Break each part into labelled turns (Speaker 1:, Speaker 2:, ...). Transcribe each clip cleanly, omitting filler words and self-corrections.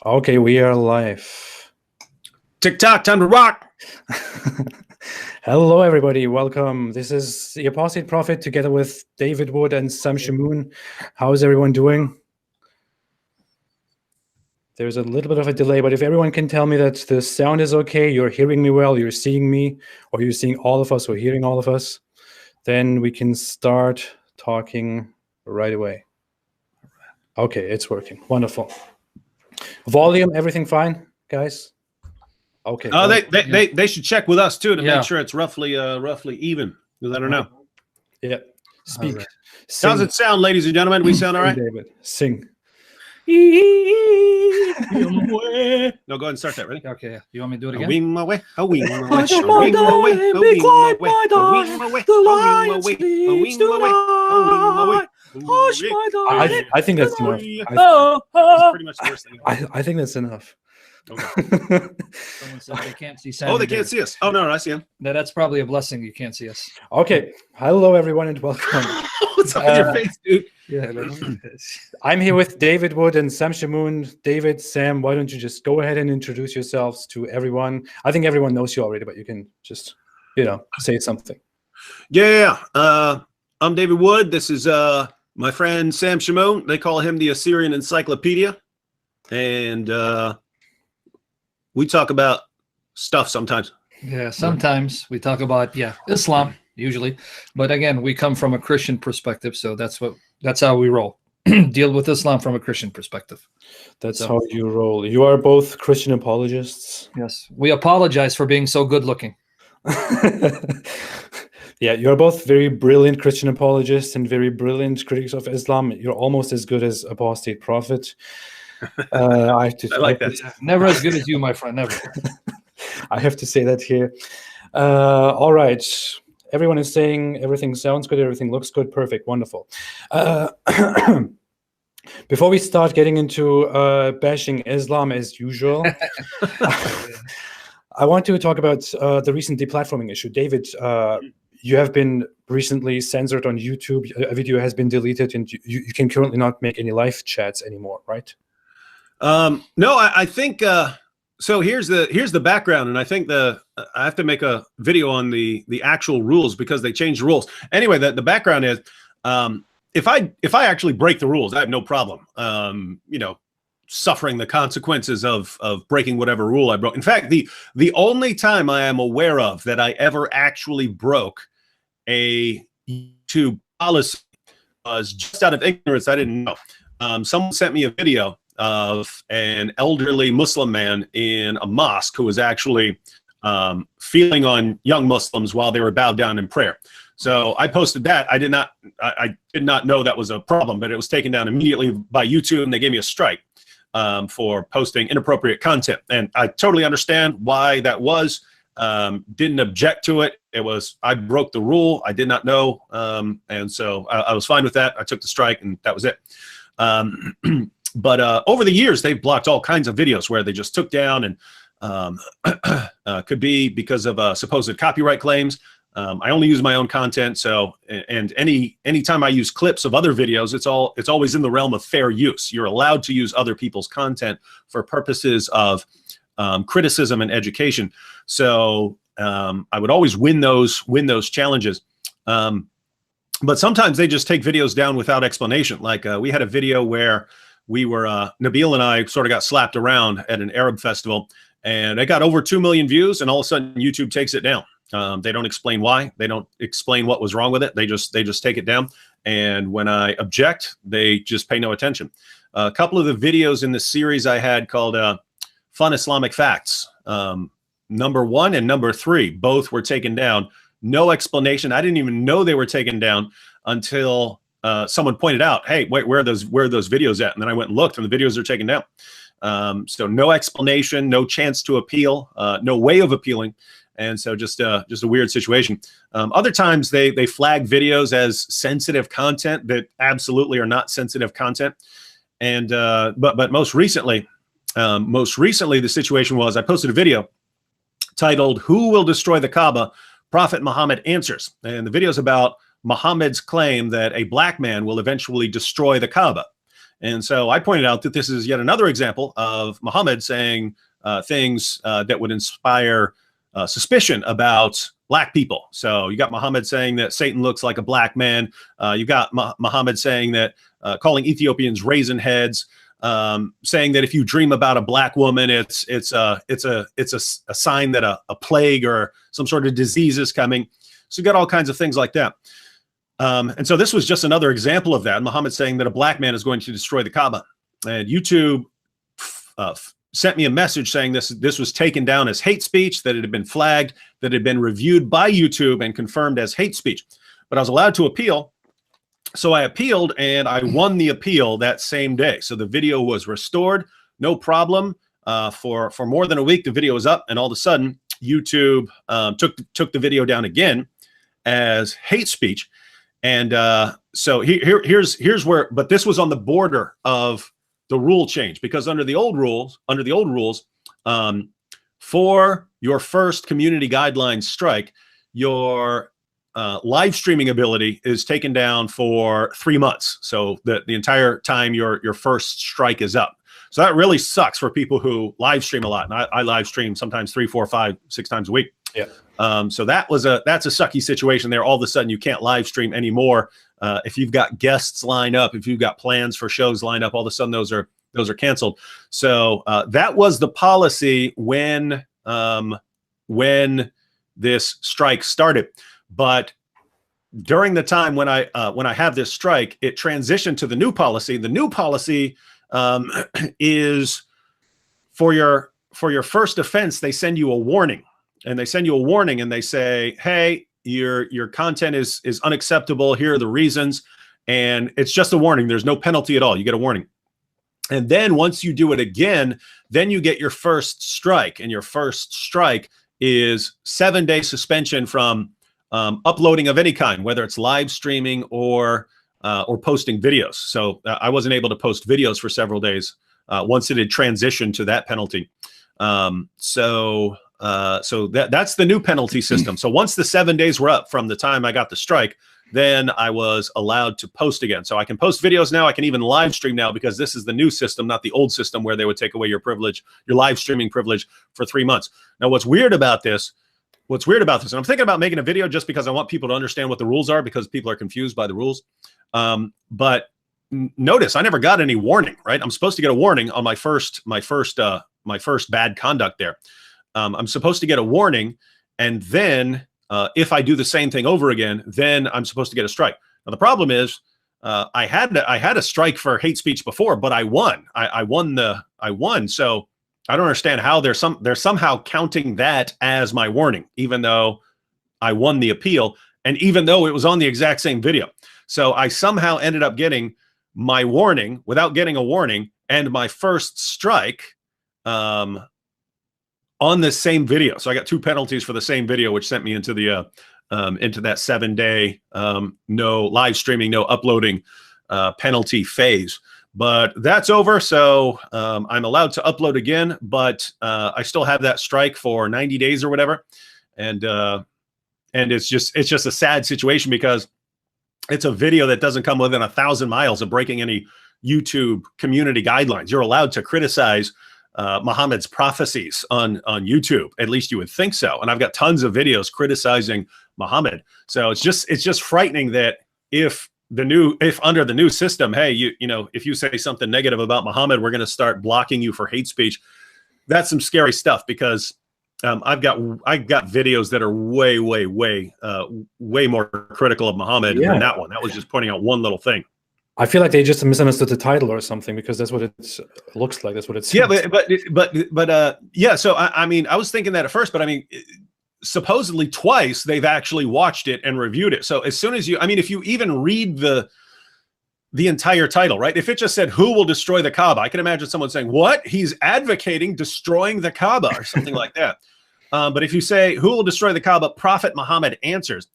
Speaker 1: Okay, we are live.
Speaker 2: TikTok, time to rock.
Speaker 1: Hello, everybody. Welcome. This is the Apostate Prophet together with David Wood and Sam Shamoun. How is everyone doing? There's a little bit of a delay, but if everyone can tell me that the sound is okay, you're hearing me well, you're seeing me, or you're seeing all of us or hearing all of us, then we can start talking right away. Okay, it's working. Wonderful. Volume, everything fine, guys? Okay.
Speaker 2: Oh, they should check with us too to make sure it's roughly even. Because I don't know.
Speaker 1: Yeah. Speak.
Speaker 2: Right. How does it sound, ladies and gentlemen? We sound all right?
Speaker 1: David, sing.
Speaker 2: No, go ahead and start that. Ready?
Speaker 3: Okay. You want me to do it again?
Speaker 2: A wing my way. A wing my way.
Speaker 3: Hush
Speaker 2: A
Speaker 3: my
Speaker 2: wing my way.
Speaker 3: darling,
Speaker 2: A
Speaker 3: be
Speaker 2: wing my
Speaker 3: quiet,
Speaker 2: way.
Speaker 3: my
Speaker 2: A
Speaker 3: darling,
Speaker 2: wing my way.
Speaker 3: the
Speaker 2: A wing my
Speaker 3: lion
Speaker 2: way. A
Speaker 3: sleeps
Speaker 2: wing my way. A wing my way.
Speaker 3: Hush my darling.
Speaker 1: I think that's enough.
Speaker 2: That's pretty much the worst thing.
Speaker 1: I think that's enough.
Speaker 2: Okay.
Speaker 3: Someone said they can't see Sam.
Speaker 2: Oh, they can't see us. Oh, no, I see him.
Speaker 3: No, that's probably a blessing. You can't see us.
Speaker 1: Okay. Hello, everyone, and welcome.
Speaker 2: What's up with your face, dude?
Speaker 3: Yeah.
Speaker 1: I'm here with David Wood and Sam Shamoun. David, Sam, why don't you just go ahead and introduce yourselves to everyone? I think everyone knows you already, but you can just, say something.
Speaker 2: Yeah. I'm David Wood. This is my friend Sam Shamoun. They call him the Assyrian Encyclopedia. And we talk about stuff sometimes.
Speaker 3: Yeah, sometimes we talk about Islam usually, but again, we come from a Christian perspective, so that's how we roll. Deal with Islam from a Christian perspective.
Speaker 1: That's how you roll. You are both Christian apologists.
Speaker 3: Yes, we apologize for being so good looking.
Speaker 1: Yeah, you're both very brilliant Christian apologists and very brilliant critics of Islam. You're almost as good as Apostate Prophet. I
Speaker 2: like that.
Speaker 3: Never as good as you, my friend. Never.
Speaker 1: I have to say that here. All right. Everyone is saying everything sounds good. Everything looks good. Perfect. Wonderful. Before we start getting into bashing Islam as usual, I want to talk about the recent deplatforming issue. David, you have been recently censored on YouTube. A video has been deleted, and you can currently not make any live chats anymore, right?
Speaker 2: No, I think so. Here's the background, and I think I have to make a video on the actual rules because they changed the rules. Anyway, the background is if I actually break the rules, I have no problem. Suffering the consequences of breaking whatever rule I broke. In fact, the only time I am aware of that I ever actually broke a YouTube policy was just out of ignorance. I didn't know. Someone sent me a video of an elderly Muslim man in a mosque who was actually feeling on young Muslims while they were bowed down in prayer. So I posted that. I did not know that was a problem, but it was taken down immediately by YouTube, and they gave me a strike for posting inappropriate content. And I totally understand why that was. Didn't object to it. I broke the rule. I did not know. And so I was fine with that. I took the strike, and that was it. But over the years, they've blocked all kinds of videos where they just took down, and could be because of supposed copyright claims. I only use my own content, so and anytime I use clips of other videos, it's always in the realm of fair use. You're allowed to use other people's content for purposes of criticism and education. So I would always win those challenges. But sometimes they just take videos down without explanation. Like we had a video where we were, Nabil and I sort of got slapped around at an Arab festival, and it got over 2 million views, and all of a sudden YouTube takes it down. They don't explain why. They don't explain what was wrong with it. They just take it down. And when I object, they just pay no attention. A couple of the videos in the series I had called Fun Islamic Facts, number 1 and number 3, both were taken down. No explanation. I didn't even know they were taken down until someone pointed out, hey, wait, where are those videos at? And then I went and looked, and the videos are taken down. So no explanation, no chance to appeal, no way of appealing. And so just a weird situation. Other times they flag videos as sensitive content that absolutely are not sensitive content. And but most recently the situation was I posted a video titled "Who Will Destroy the Kaaba? Prophet Muhammad Answers." And the video is about Muhammad's claim that a black man will eventually destroy the Kaaba. And so I pointed out that this is yet another example of Muhammad saying things that would inspire suspicion about black people. So you got Muhammad saying that Satan looks like a black man. You got Muhammad saying that calling Ethiopians raisin heads, saying that if you dream about a black woman, it's a sign that a plague or some sort of disease is coming. So you got all kinds of things like that. And so this was just another example of that. Muhammad saying that a black man is going to destroy the Kaaba. And YouTube sent me a message saying this was taken down as hate speech, that it had been flagged, that it had been reviewed by YouTube and confirmed as hate speech. But I was allowed to appeal. So I appealed and I won the appeal that same day. So the video was restored, no problem. For more than a week, the video was up, and all of a sudden YouTube took the video down again as hate speech. And so here's where, but this was on the border of the rule change, because under the old rules, for your first community guidelines strike, your live streaming ability is taken down for 3 months. So the entire time your first strike is up. So that really sucks for people who live stream a lot. And I live stream sometimes 3, 4, 5, 6 times a week.
Speaker 1: Yeah.
Speaker 2: So that's a sucky situation there. All of a sudden you can't live stream anymore. If you've got guests lined up, if you've got plans for shows lined up, all of a sudden those are canceled. So that was the policy when this strike started. But during the time when I have this strike, it transitioned to the new policy. The new policy is for your first offense, they send you a warning. And they send you a warning and they say, hey, your content is unacceptable. Here are the reasons. And it's just a warning. There's no penalty at all. You get a warning. And then once you do it again, then you get your first strike. And your first strike is 7-day suspension from uploading of any kind, whether it's live streaming or posting videos. So I wasn't able to post videos for several days once it had transitioned to that penalty. So that's the new penalty system. So once the 7 days were up from the time I got the strike, then I was allowed to post again. So I can post videos now. I can even live stream now, because this is the new system, not the old system where they would take away your privilege, your live streaming privilege for 3 months. Now, what's weird about this, and I'm thinking about making a video just because I want people to understand what the rules are, because people are confused by the rules. But notice I never got any warning, right? I'm supposed to get a warning on my first bad conduct there. I'm supposed to get a warning, and then if I do the same thing over again, then I'm supposed to get a strike. Now the problem is I had a strike for hate speech before, but I won. I won. So I don't understand how they're somehow counting that as my warning, even though I won the appeal, and even though it was on the exact same video. So I somehow ended up getting my warning without getting a warning, and my first strike on the same video. So I got 2 penalties for the same video, which sent me into the into that 7-day no live streaming, no uploading penalty phase. But that's over. So I'm allowed to upload again, but I still have that strike for 90 days or whatever. And it's just a sad situation, because it's a video that doesn't come within 1,000 miles of breaking any YouTube community guidelines. You're allowed to criticize Muhammad's prophecies on YouTube. At least you would think so. And I've got tons of videos criticizing Muhammad. So it's just frightening that if under the new system, hey, you know, if you say something negative about Muhammad, we're going to start blocking you for hate speech. That's some scary stuff, because I've got videos that are way more critical of Muhammad than that one. That was just pointing out one little thing.
Speaker 1: I feel like they just misunderstood the title or something, because that's what it looks like. That's what it says.
Speaker 2: Yeah, yeah. So I mean, I was thinking that at first, but I mean, supposedly twice they've actually watched it and reviewed it. So as soon as if you even read the entire title, right? If it just said, "Who will destroy the Kaaba?" I can imagine someone saying, "What? He's advocating destroying the Kaaba," or something like that. But if you say, "Who will destroy the Kaaba?" Prophet Muhammad answers,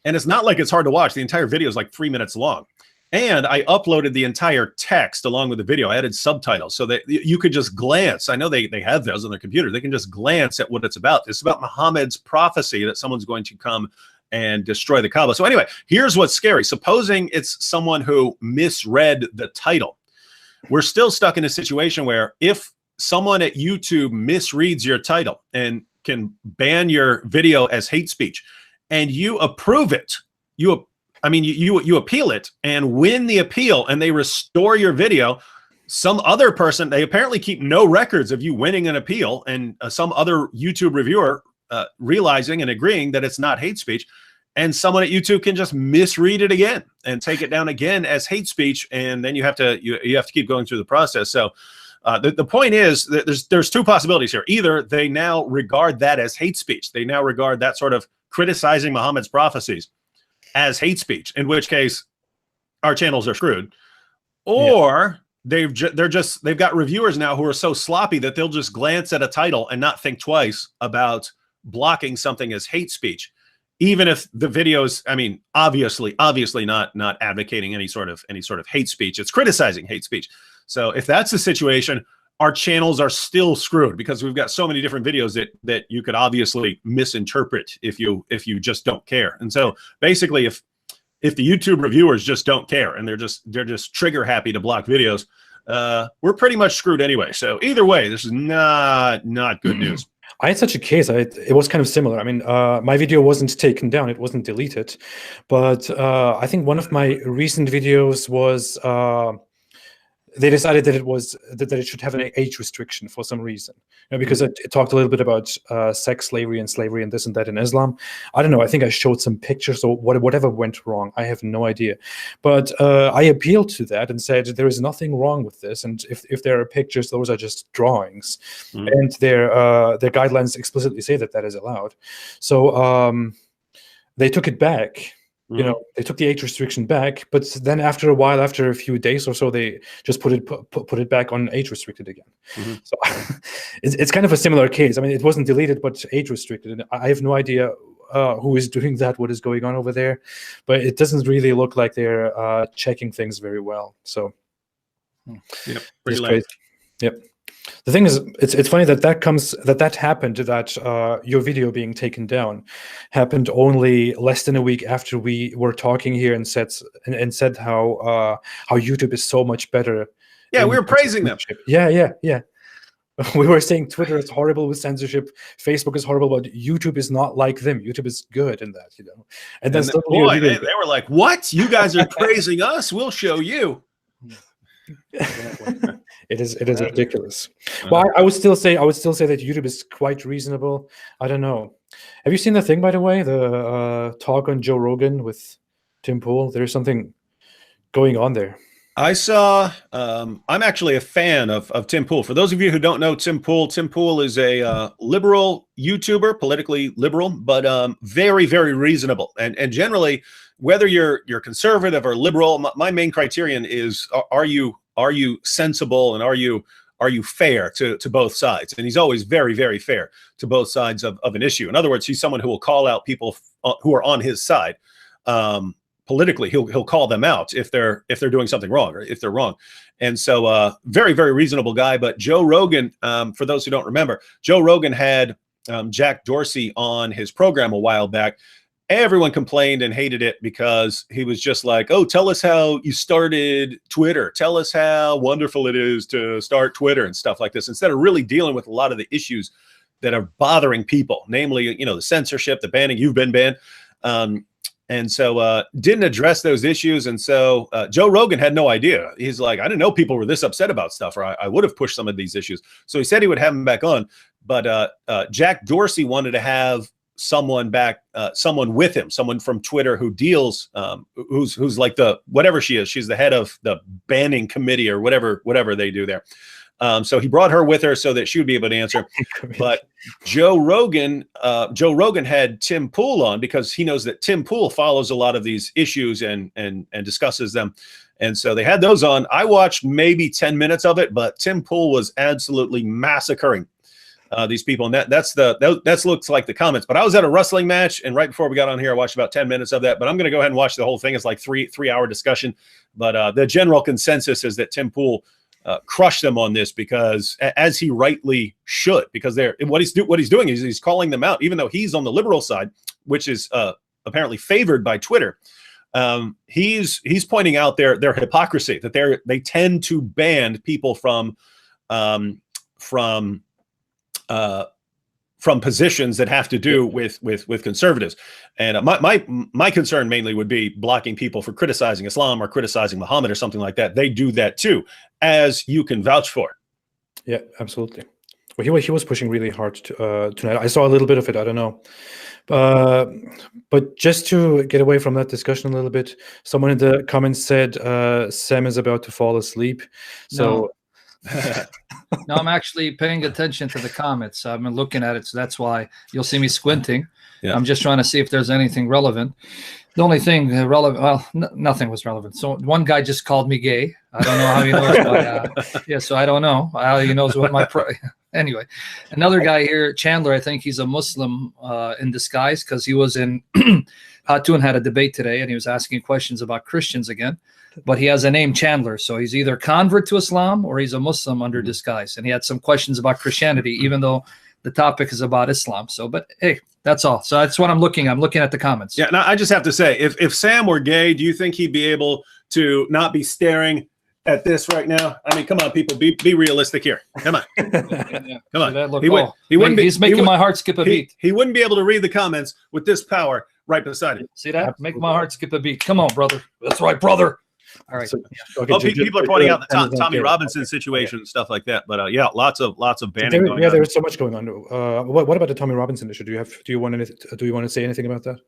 Speaker 2: and it's not like it's hard to watch. The entire video is like 3 minutes long. And I uploaded the entire text along with the video. I added subtitles so that you could just glance. I know they have those on their computer. They can just glance at what it's about. It's about Muhammad's prophecy that someone's going to come and destroy the Kaaba. So anyway, here's what's scary. Supposing it's someone who misread the title. we're still stuck in a situation where if someone at YouTube misreads your title and can ban your video as hate speech, and you approve it, you appeal it and win the appeal, and they restore your video, some other person, they apparently keep no records of you winning an appeal, and some other YouTube reviewer realizing and agreeing that it's not hate speech, and someone at YouTube can just misread it again and take it down again as hate speech, and then you have to keep going through the process. So the point is that there's two possibilities here. Either they now regard that as hate speech, they now regard that sort of criticizing Muhammad's prophecies as hate speech, in which case our channels are screwed, or they've got reviewers now who are so sloppy that they'll just glance at a title and not think twice about blocking something as hate speech, even if the videos, I mean, obviously not advocating any sort of hate speech. It's criticizing hate speech. So if that's the situation, our channels are still screwed, because we've got so many different videos that you could obviously misinterpret if you just don't care. And so basically, if the YouTube reviewers just don't care and they're just trigger happy to block videos, we're pretty much screwed anyway. So either way, this is not good news.
Speaker 1: I had such a case. It was kind of similar. I mean, my video wasn't taken down; it wasn't deleted, but I think one of my recent videos was. They decided that it should have an age restriction for some reason, because it talked a little bit about sex slavery and slavery and this and that in Islam. I don't know. I think I showed some pictures or whatever went wrong. I have no idea, but I appealed to that and said there is nothing wrong with this, and if there are pictures, those are just drawings, and their guidelines explicitly say that is allowed. So they took it back. They took the age restriction back, but then after a while, after a few days or so, they just put it back on age restricted again. So it's kind of a similar case. I mean, it wasn't deleted, but age restricted. And I have no idea who is doing that, what is going on over there, but it doesn't really look like they're checking things very well. So
Speaker 2: pretty late.
Speaker 1: Yep. The thing is, it's funny that happened, that your video being taken down happened only less than a week after we were talking here and said how YouTube is so much better.
Speaker 2: Yeah, we were praising them.
Speaker 1: Yeah. We were saying Twitter is horrible with censorship, Facebook is horrible, but YouTube is not like them. YouTube is good in that, And then
Speaker 2: they were like, "What? You guys are praising us? We'll show you."
Speaker 1: It is ridiculous. Well, I would still say that YouTube is quite reasonable. I don't know. Have you seen the thing, by the way, the talk on Joe Rogan with Tim Pool? There's something going on there.
Speaker 2: I saw. I'm actually a fan of Tim Pool. For those of you who don't know Tim Pool is a liberal YouTuber, politically liberal, but very, very reasonable. And generally, whether you're conservative or liberal, my main criterion is: are you sensible, and are you fair to both sides? And he's always very, very fair to both sides of an issue. In other words, he's someone who will call out people who are on his side. Politically, he'll call them out if they're doing something wrong or if they're wrong. And so very, very reasonable guy. But Joe Rogan, for those who don't remember, Joe Rogan had Jack Dorsey on his program a while back. Everyone complained and hated it because he was just like, "Oh, tell us how you started Twitter. Tell us how wonderful it is to start Twitter," and stuff like this, instead of really dealing with a lot of the issues that are bothering people, namely, the censorship, the banning. You've been banned. And so didn't address those issues. And so Joe Rogan had no idea. He's like, "I didn't know people were this upset about stuff, or I would have pushed some of these issues." So he said he would have him back on. But Jack Dorsey wanted to have someone with him, someone from Twitter who deals, who's like whatever she is. She's the head of the banning committee or whatever they do there. So he brought her with her so that she would be able to answer. But Joe Rogan had Tim Pool on because he knows that Tim Pool follows a lot of these issues and discusses them. And so they had those on. I watched maybe 10 minutes of it, but Tim Pool was absolutely massacring these people. And that looks like the comments. But I was at a wrestling match, and right before we got on here, I watched about 10 minutes of that. But I'm going to go ahead and watch the whole thing. It's like three-hour discussion. But the general consensus is that Tim Pool crush them on this, because as he rightly should, because what he's doing is he's calling them out, even though he's on the liberal side, which is apparently favored by Twitter. he's pointing out their hypocrisy, that they tend to ban people from positions that have to do with conservatives. And my concern mainly would be blocking people for criticizing Islam or criticizing Muhammad or something like that. They do that too, as you can vouch for.
Speaker 1: Yeah, absolutely. Well, he was pushing really hard tonight. I saw a little bit of it. I don't know. But just to get away from that discussion a little bit, someone in the comments said Sam is about to fall asleep. So
Speaker 3: no, I'm actually paying attention to the comments. I've been looking at it, so that's why you'll see me squinting. Yeah. I'm just trying to see if there's anything relevant. The only thing relevant, well, nothing was relevant. So one guy just called me gay. I don't know how he knows. But, yeah, so I don't know how he knows what my anyway. Another guy here, Chandler. I think he's a Muslim in disguise, because he was in Hatun had a debate today, and he was asking questions about Christians again. But he has a name, Chandler, so he's either convert to Islam or he's a Muslim under disguise. And he had some questions about Christianity, even though the topic is about Islam. So, but hey, that's all. So that's what I'm looking at the comments.
Speaker 2: Yeah, now I just have to say, if Sam were gay, do you think he'd be able to not be staring at this right now? I mean, come on, people, be realistic here. Come on, come on.
Speaker 3: He's making my heart skip a beat.
Speaker 2: He wouldn't be able to read the comments with this power right beside him.
Speaker 3: See that? Make my heart skip a beat. Come on, brother. That's right, brother. All right.
Speaker 2: So, okay, people are pointing out the Tommy Robinson situation and stuff like that, but yeah, lots of banning going on.
Speaker 1: There's so much going on. What about the Tommy Robinson issue? Do you want to say anything about that?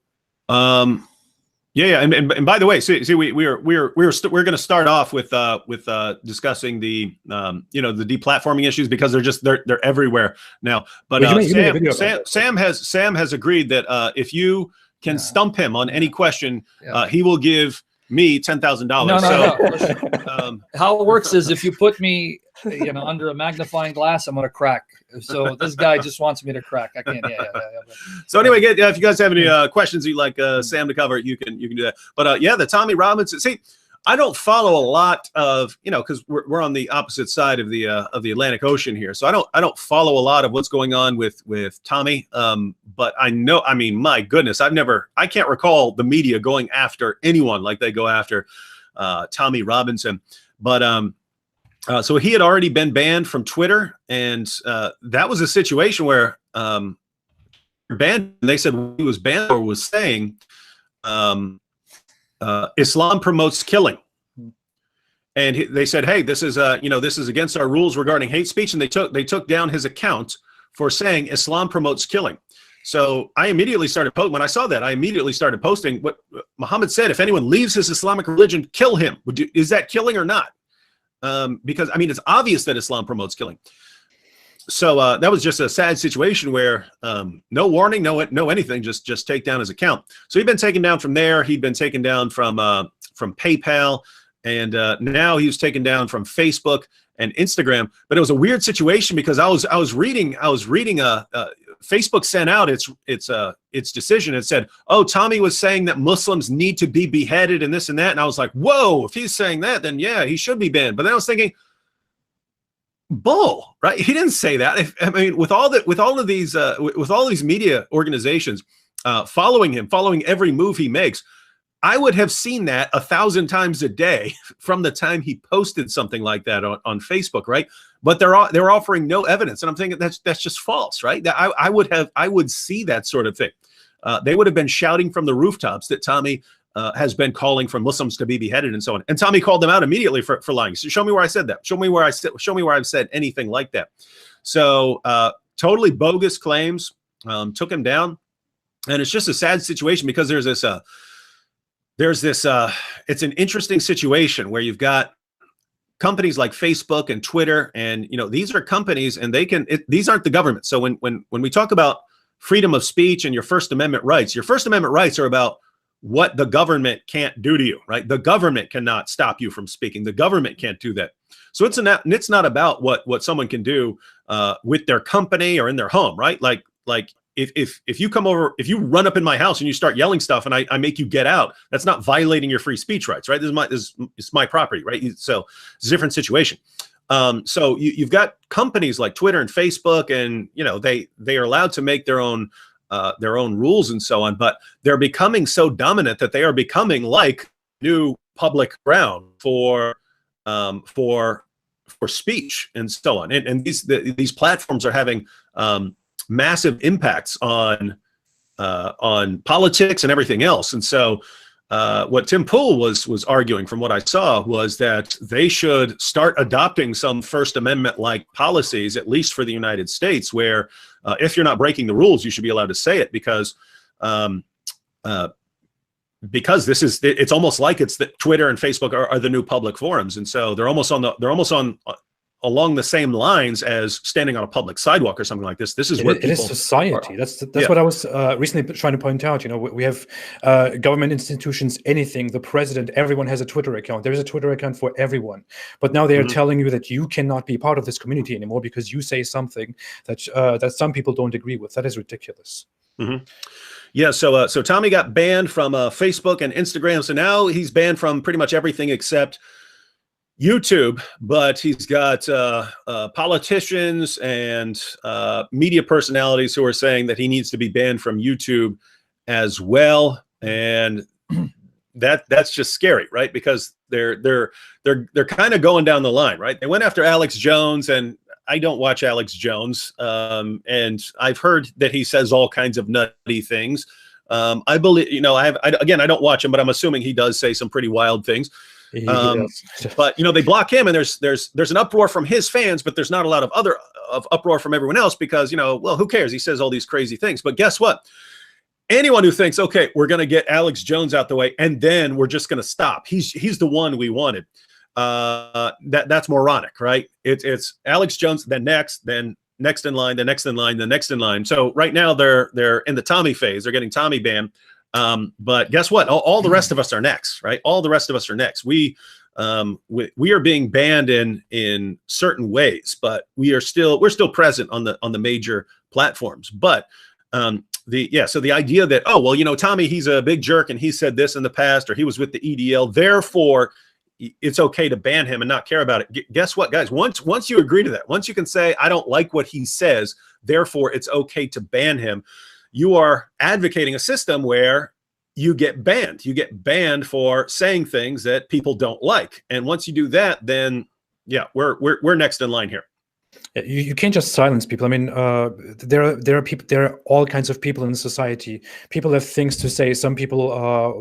Speaker 2: Yeah, and by the way, see, we're going to start off with discussing the the deplatforming issues, because they're everywhere now. But Sam has agreed that if you can stump him on any question, he will give me $10,000.
Speaker 3: No. How it works is, if you put me, under a magnifying glass, I'm gonna crack. So this guy just wants me to crack. I can't. Yeah.
Speaker 2: So anyway, if you guys have any questions you'd like Sam to cover, you can do that. But the Tommy Robinson. See, I don't follow a lot of, because we're on the opposite side of the Atlantic Ocean here, so I don't follow a lot of what's going on with Tommy. But I know, I mean, my goodness, I can't recall the media going after anyone like they go after Tommy Robinson. But so he had already been banned from Twitter, and that was a situation where banned. They said he was banned or was saying Islam promotes killing, and they said, "Hey, this is this is against our rules regarding hate speech," and they took down his account for saying Islam promotes killing. So I immediately started posting. When I saw that, I immediately started posting what Muhammad said: if anyone leaves his Islamic religion, kill him. Is that killing or not? Because I mean, it's obvious that Islam promotes killing. So that was just a sad situation where no warning, no anything, just take down his account. So he'd been taken down from there. He'd been taken down from PayPal, and now he was taken down from Facebook and Instagram. But it was a weird situation, because I was reading Facebook sent out its decision. It said, "Oh, Tommy was saying that Muslims need to be beheaded and this and that." And I was like, "Whoa! If he's saying that, then yeah, he should be banned." But then I was thinking, bull, right? He didn't say that. I mean, with all of these media organizations following him, following every move he makes, I would have seen that 1,000 times a day from the time he posted something like that on Facebook, right? But they're offering no evidence, and I'm thinking that's just false, right? I would see that sort of thing. They would have been shouting from the rooftops that Tommy has been calling for Muslims to be beheaded and so on. And Tommy called them out immediately for lying. So show me where I said that. Show me where I've said anything like that. So totally bogus claims, took him down. And it's just a sad situation, because there's this it's an interesting situation where you've got companies like Facebook and Twitter, and these are companies, and these aren't the government. So when we talk about freedom of speech and your First Amendment rights are about what the government can't do to you, right? The government cannot stop you from speaking. The government can't do that. So it's not about what someone can do with their company or in their home, right? Like if you come over, if you run up in my house and you start yelling stuff and I make you get out, that's not violating your free speech rights, right? It's my property, right? So it's a different situation. So you've got companies like Twitter and Facebook, and they are allowed to make their own their own rules and so on. But they're becoming so dominant that they are becoming like new public ground for speech and so on. And these platforms are having massive impacts on politics and everything else. And so what Tim Pool was arguing, from what I saw, was that they should start adopting some First Amendment-like policies, at least for the United States, where if you're not breaking the rules, you should be allowed to say it, because it's almost like it's that Twitter and Facebook are the new public forums, and so they're almost on along the same lines as standing on a public sidewalk or something like this. This is where
Speaker 1: it is society. That's what I was recently trying to point out. We have government institutions, anything, the president, everyone has a Twitter account. There is a Twitter account for everyone. But now they are telling you that you cannot be part of this community anymore because you say something that some people don't agree with. That is ridiculous.
Speaker 2: Yeah, so Tommy got banned from Facebook and Instagram. So now he's banned from pretty much everything except YouTube, but he's got politicians and media personalities who are saying that he needs to be banned from YouTube as well, and that's just scary, right? Because they're kind of going down the line, right? They went after Alex Jones, and I don't watch Alex Jones, and I've heard that he says all kinds of nutty things. I believe, I don't watch him, but I'm assuming he does say some pretty wild things. But they block him, and there's an uproar from his fans, but there's not a lot of uproar from everyone else, because well, who cares? He says all these crazy things. But guess what? Anyone who thinks, okay, we're going to get Alex Jones out the way and then we're just going to stop, he's the one we wanted. That's moronic, right? It's Alex Jones, then next in line, the next in line, the next in line. So right now they're in the Tommy phase. They're getting Tommy banned. But guess what? All the rest of us are next, right? All the rest of us are next. We are being banned in certain ways, but we're still present on the major platforms. But so the idea that, oh, well, Tommy, he's a big jerk and he said this in the past, or he was with the EDL, therefore it's okay to ban him and not care about it. Guess what, guys? Once you agree to that, once you can say, I don't like what he says, therefore it's okay to ban him, you are advocating a system where you get banned. You get banned for saying things that people don't like. And once you do that, then yeah, we're next in line here.
Speaker 1: You can't just silence people. I mean, there are people. There are all kinds of people in society. People have things to say. Some people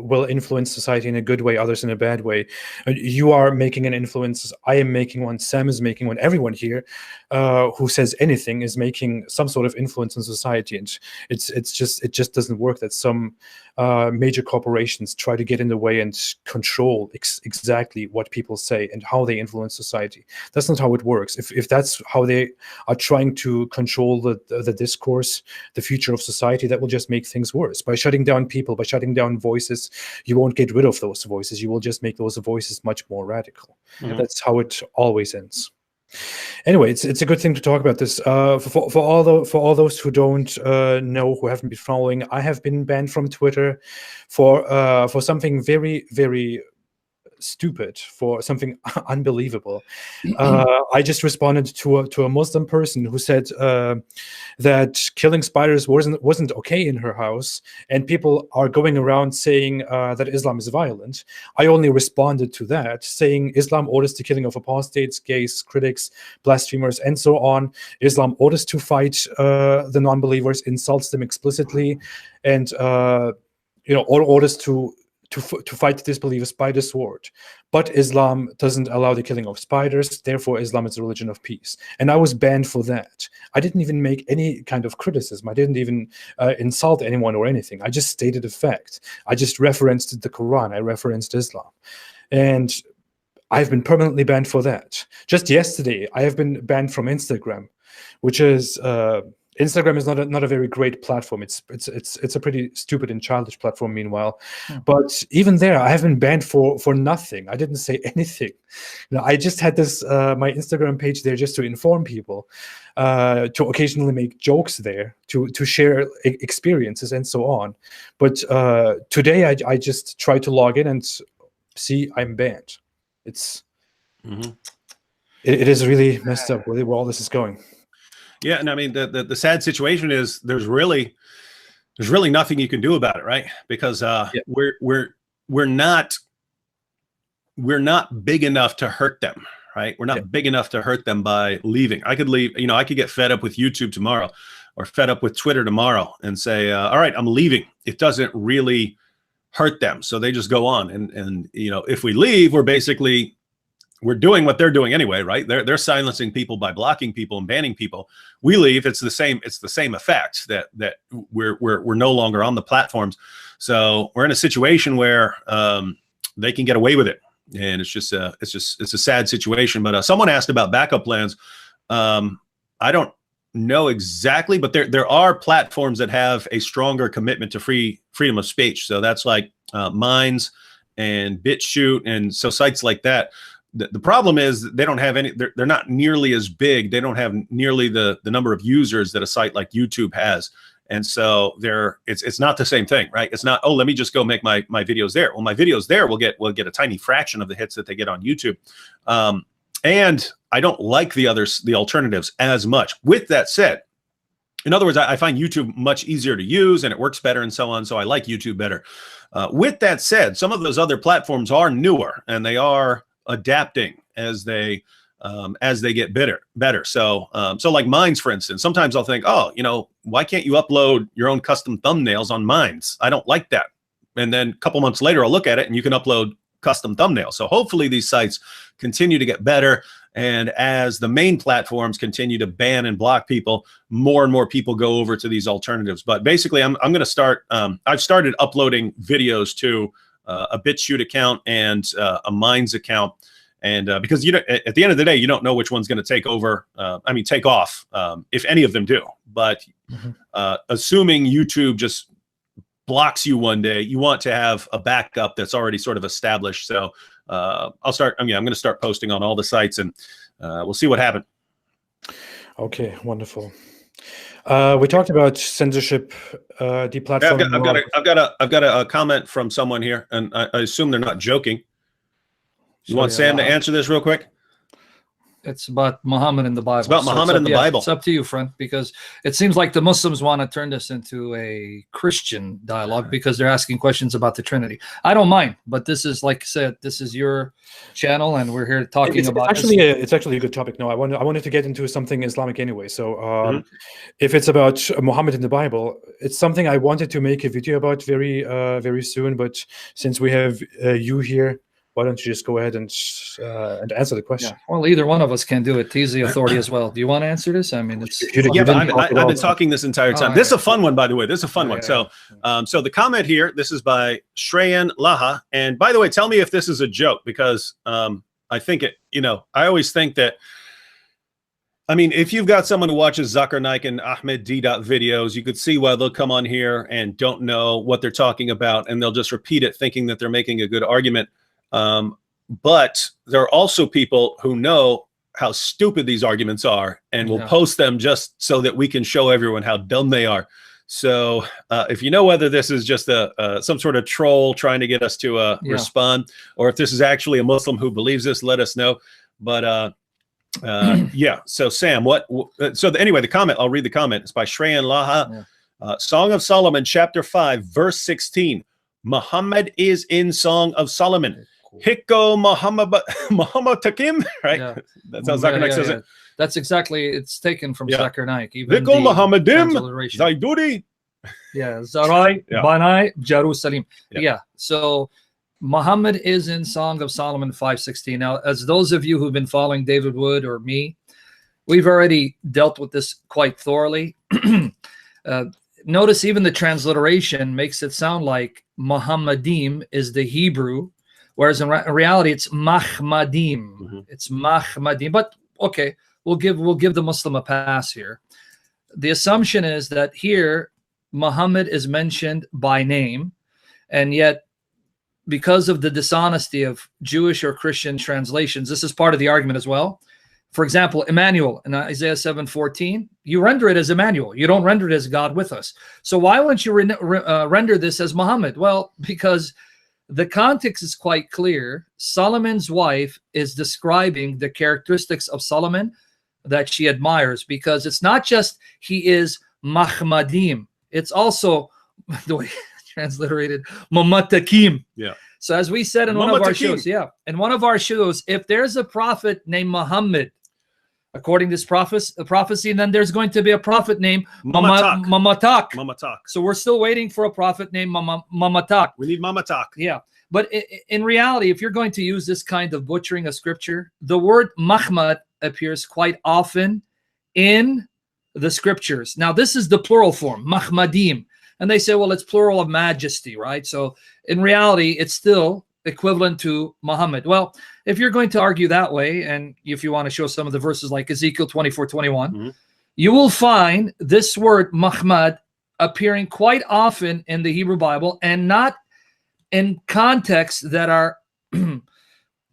Speaker 1: will influence society in a good way, others in a bad way. You are making an influence. I am making one. Sam is making one. Everyone here who says anything is making some sort of influence in society, and it just doesn't work. That some major corporations try to get in the way and control exactly what people say and how they influence society. That's not how it works. If that's how they are trying to control the discourse, the future of society, that will just make things worse. By shutting down people, by shutting down voices, you won't get rid of those voices. You will just make those voices much more radical. That's how it always ends. Anyway, it's a good thing to talk about this. For all those who don't know, who haven't been following, I have been banned from Twitter for something very, very stupid, for something unbelievable. I just responded to a Muslim person who said that killing spiders wasn't okay in her house, and people are going around saying that Islam is violent. I only responded to that saying Islam orders the killing of apostates, gays, critics, blasphemers, and so on. Islam orders to fight the non-believers, insults them explicitly, and orders to fight disbelievers by the sword. But Islam doesn't allow the killing of spiders, therefore Islam is a religion of peace. And I was banned for that. I didn't even make any kind of criticism. I didn't even insult anyone or anything. I just stated a fact. I just referenced the Quran. I referenced Islam. And I've been permanently banned for that. Just yesterday, I have been banned from Instagram, which is... Instagram is not a very great platform. It's a pretty stupid and childish platform. Meanwhile, but even there, I have been banned for nothing. I didn't say anything. I just had this my Instagram page there just to inform people, to occasionally make jokes there, to share experiences and so on. But today, I just tried to log in and see I'm banned. It is really messed up where all this is going.
Speaker 2: Yeah, and I mean the sad situation is there's really there's really nothing you can do about it, right? Because we're not big enough to hurt them, right? We're not big enough to hurt them by leaving. I could leave, you know, I could get fed up with YouTube tomorrow or fed up with Twitter tomorrow and say, all right, I'm leaving. It doesn't really hurt them. So they just go on. And you know, if we leave, we're doing what they're doing anyway, right? They're silencing people by blocking people and banning people. We leave, it's the same effect that we're no longer on the platforms. So we're in a situation where they can get away with it. And it's a sad situation. But someone asked about backup plans. I don't know exactly, but there are platforms that have a stronger commitment to freedom of speech. So that's like Minds and BitChute, and so sites like that. The problem is they don't have any. They're not nearly as big. They don't have nearly the number of users that a site like YouTube has. And so it's not the same thing, right? It's not, oh, let me just go make my videos there. Well, my videos there will get a tiny fraction of the hits that they get on YouTube. And I don't like the alternatives as much. With that said, in other words, I find YouTube much easier to use and it works better and so on. So I like YouTube better. With that said, some of those other platforms are newer and they are adapting as they get better. So like Minds, for instance, sometimes I'll think, oh, you know, why can't you upload your own custom thumbnails on Minds? I don't like that. And then a couple months later, I'll look at it and you can upload custom thumbnails. So hopefully these sites continue to get better. And as the main platforms continue to ban and block people, more and more people go over to these alternatives. But basically, I'm going to start. I've started uploading videos to a BitChute account and a Minds account. And because at the end of the day, you don't know which one's going to take over. Take off if any of them do. But assuming YouTube just blocks you one day, you want to have a backup that's already sort of established. So I'll start. I'm going to start posting on all the sites, and we'll see what happens.
Speaker 1: Okay, wonderful. We talked about censorship, deplatforming.
Speaker 2: I've got a comment from someone here, and I assume they're not joking. You want Sam to answer this real quick?
Speaker 3: It's about Muhammad in the Bible.
Speaker 2: It's about Muhammad in the Bible.
Speaker 3: It's up to you, friend, because it seems like the Muslims want to turn this into a Christian dialogue because they're asking questions about the Trinity. I don't mind, but this is, like I said, this is your channel, and we're here talking about.
Speaker 1: It's actually a good topic. No, I wanted to get into something Islamic anyway. So if it's about Muhammad in the Bible, it's something I wanted to make a video about very soon. But since we have you here, why don't you just go ahead and answer the question?
Speaker 3: Yeah. Well, either one of us can do it. He's the authority as well. Do you want to answer this? I mean, it's
Speaker 2: I've been talking this entire time. This is a fun one, by the way. This is a fun one.
Speaker 3: Yeah.
Speaker 2: So the comment here, this is by Shreyan Laha. And by the way, tell me if this is a joke, because I think it, I always think that, if you've got someone who watches Zakir Naik and Ahmed D. videos, you could see why they'll come on here and don't know what they're talking about, and they'll just repeat it thinking that they're making a good argument. But there are also people who know how stupid these arguments are and will post them just so that we can show everyone how dumb they are. So if you know whether this is just some sort of troll trying to get us to respond, or if this is actually a Muslim who believes this, let us know. But so Sam, anyway, the comment, I'll read the comment. It's by Shreyan Laha. Song of Solomon, chapter 5, verse 16. Muhammad is in Song of Solomon. Hikko Muhammad Takim, right? Yeah. That's how Zakir Naik says it.
Speaker 3: That's exactly, it's taken from Zakir Naik.
Speaker 2: Hikko Muhammadim Zaiduri.
Speaker 3: Yeah, Zarai, Banai, Jerusalem. Yeah, so Muhammad is in Song of Solomon 5:16. Now, as those of you who've been following David Wood or me, we've already dealt with this quite thoroughly. Notice even the transliteration makes it sound like Muhammadim is the Hebrew, whereas in reality it's Mahmadim. It's Mahmadim. But okay, we'll give the Muslim a pass here. The assumption is that here Muhammad is mentioned by name, and yet because of the dishonesty of Jewish or Christian translations, this is part of the argument as well. For example, Emmanuel in Isaiah 7:14, you render it as Emmanuel. You don't render it as God with us. So why wouldn't you render this as Muhammad? Well, because the context is quite clear. Solomon's wife is describing the characteristics of Solomon that she admires, because it's not just he is Mahmadim. It's also the way transliterated, mamatakim.
Speaker 2: Yeah.
Speaker 3: So as we said in one of our shows, in one of our shows, if there's a prophet named Muhammad, according to this prophecy, then there's going to be a prophet named Mamatak. So we're still waiting for a prophet named Mamatak.
Speaker 2: We need Mamatak.
Speaker 3: Yeah. But in reality, if you're going to use this kind of butchering of scripture, the word Mahmad appears quite often in the scriptures. Now, this is the plural form, Mahmadim. And they say, well, it's plural of majesty, right? So in reality, it's still equivalent to Muhammad. Well, if you're going to argue that way, and if you want to show some of the verses like Ezekiel 24:21, you will find this word Mahmad appearing quite often in the Hebrew Bible, and not in contexts that are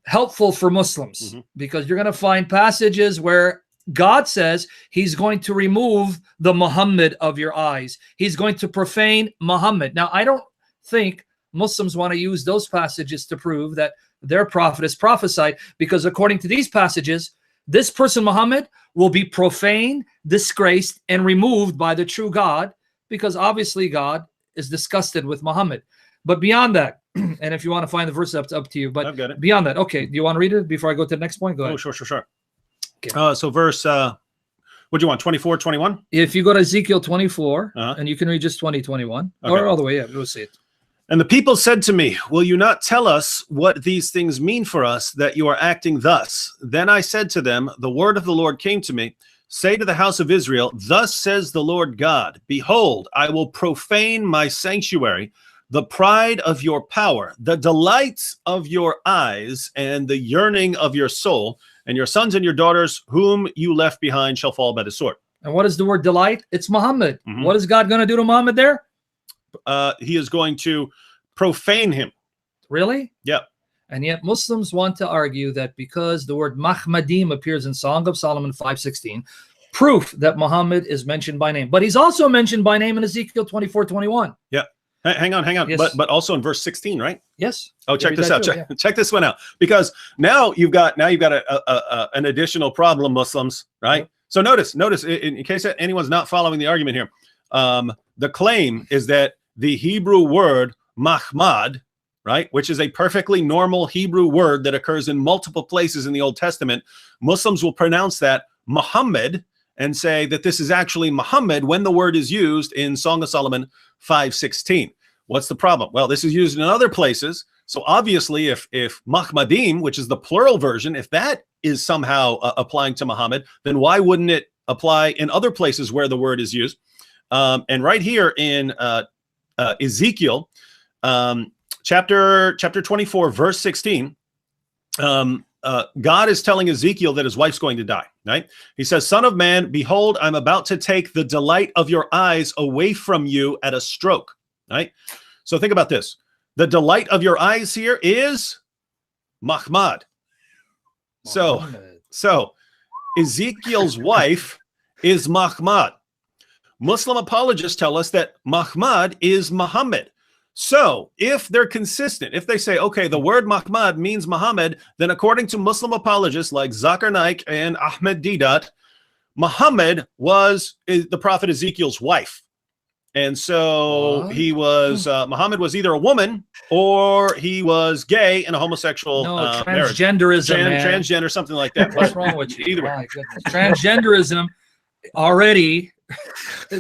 Speaker 3: helpful for Muslims, because you're going to find passages where God says he's going to remove the Muhammad of your eyes. He's going to profane Muhammad. Now, I don't think Muslims want to use those passages to prove that their prophet is prophesied, because according to these passages, this person, Muhammad, will be profaned, disgraced, and removed by the true God, because obviously God is disgusted with Muhammad. But beyond that, and if you want to find the verse, it's up to you. But
Speaker 2: I've got it.
Speaker 3: Beyond that, okay, do you want to read it before I go to the next point? Go ahead.
Speaker 2: Oh, sure.
Speaker 3: Okay.
Speaker 2: So verse, what do you want, 24, 21?
Speaker 3: If you go to Ezekiel 24, and you can read just 20, 21, or all the way, we'll see it.
Speaker 2: And the people said to me, will you not tell us what these things mean for us, that you are acting thus? Then I said to them, the word of the Lord came to me. Say to the house of Israel, thus says the Lord God, behold, I will profane my sanctuary, the pride of your power, the delights of your eyes, and the yearning of your soul, and your sons and your daughters whom you left behind shall fall by the sword.
Speaker 3: And what is the word delight? It's Muhammad. What is God going to do to Muhammad there?
Speaker 2: He is going to profane him.
Speaker 3: Really?
Speaker 2: Yeah.
Speaker 3: And yet Muslims want to argue that because the word Mahmadim appears in Song of Solomon 5:16, proof that Muhammad is mentioned by name. But he's also mentioned by name in Ezekiel 24:21.
Speaker 2: Yeah. Hang on.
Speaker 3: Yes.
Speaker 2: But also in verse 16, right?
Speaker 3: Yes.
Speaker 2: Oh, check this out. Check this one out. Because now you've got an additional problem, Muslims, right?
Speaker 3: Yeah.
Speaker 2: So notice, in case anyone's not following the argument here, the claim is that the Hebrew word Mahmad, right, which is a perfectly normal Hebrew word that occurs in multiple places in the Old Testament, Muslims will pronounce that Muhammad and say that this is actually Muhammad when the word is used in Song of Solomon 5:16. What's the problem? Well, this is used in other places. So obviously, if Mahmadim, which is the plural version, if that is somehow applying to Muhammad, then why wouldn't it apply in other places where the word is used? And right here in Ezekiel, chapter 24, verse 16, God is telling Ezekiel that his wife's going to die, right? He says, son of man, behold, I'm about to take the delight of your eyes away from you at a stroke, right? So think about this. The delight of your eyes here is Mahmad. So Ezekiel's wife is Mahmad. Muslim apologists tell us that Mahmad is Muhammad. So if they're consistent, if they say, okay, the word Mahmad means Muhammad, then according to Muslim apologists like Zakir Naik and Ahmed Didat, Muhammad was the prophet Ezekiel's wife. And so he was, Muhammad was either a woman or he was gay in a homosexual
Speaker 3: transgenderism,
Speaker 2: marriage. Transgender, something like that.
Speaker 3: What's wrong with you?
Speaker 2: Either way.
Speaker 3: My goodness. Transgenderism already.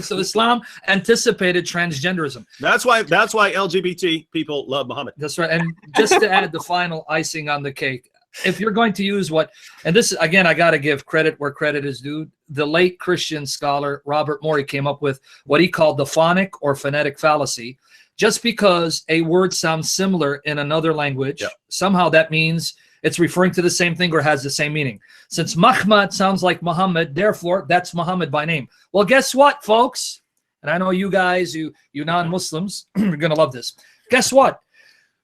Speaker 3: So Islam anticipated transgenderism.
Speaker 2: That's why LGBT people love Muhammad.
Speaker 3: That's right. And just to add the final icing on the cake, if you're going to use and this again, I got to give credit where credit is due. The late Christian scholar Robert Morey came up with what he called the phonic or phonetic fallacy. Just because a word sounds similar in another language, somehow that means it's referring to the same thing or has the same meaning. Since Mahmad sounds like Muhammad, therefore that's Muhammad by name. Well, guess what, folks? And I know you guys, you non-Muslims, you're going to love this. Guess what?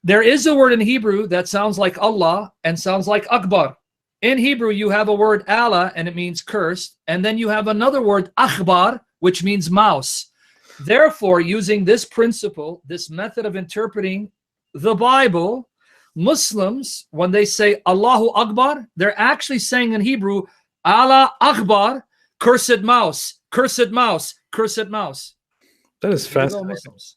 Speaker 3: There is a word in Hebrew that sounds like Allah and sounds like Akbar. In Hebrew, you have a word Allah, and it means cursed. And then you have another word Akhbar, which means mouse. Therefore, using this principle, this method of interpreting the Bible, Muslims, when they say Allahu Akbar, they're actually saying in Hebrew, Allah Akbar, cursed mouse, cursed mouse, cursed mouse.
Speaker 1: That is
Speaker 3: Here you go,
Speaker 1: fascinating.
Speaker 3: Muslims.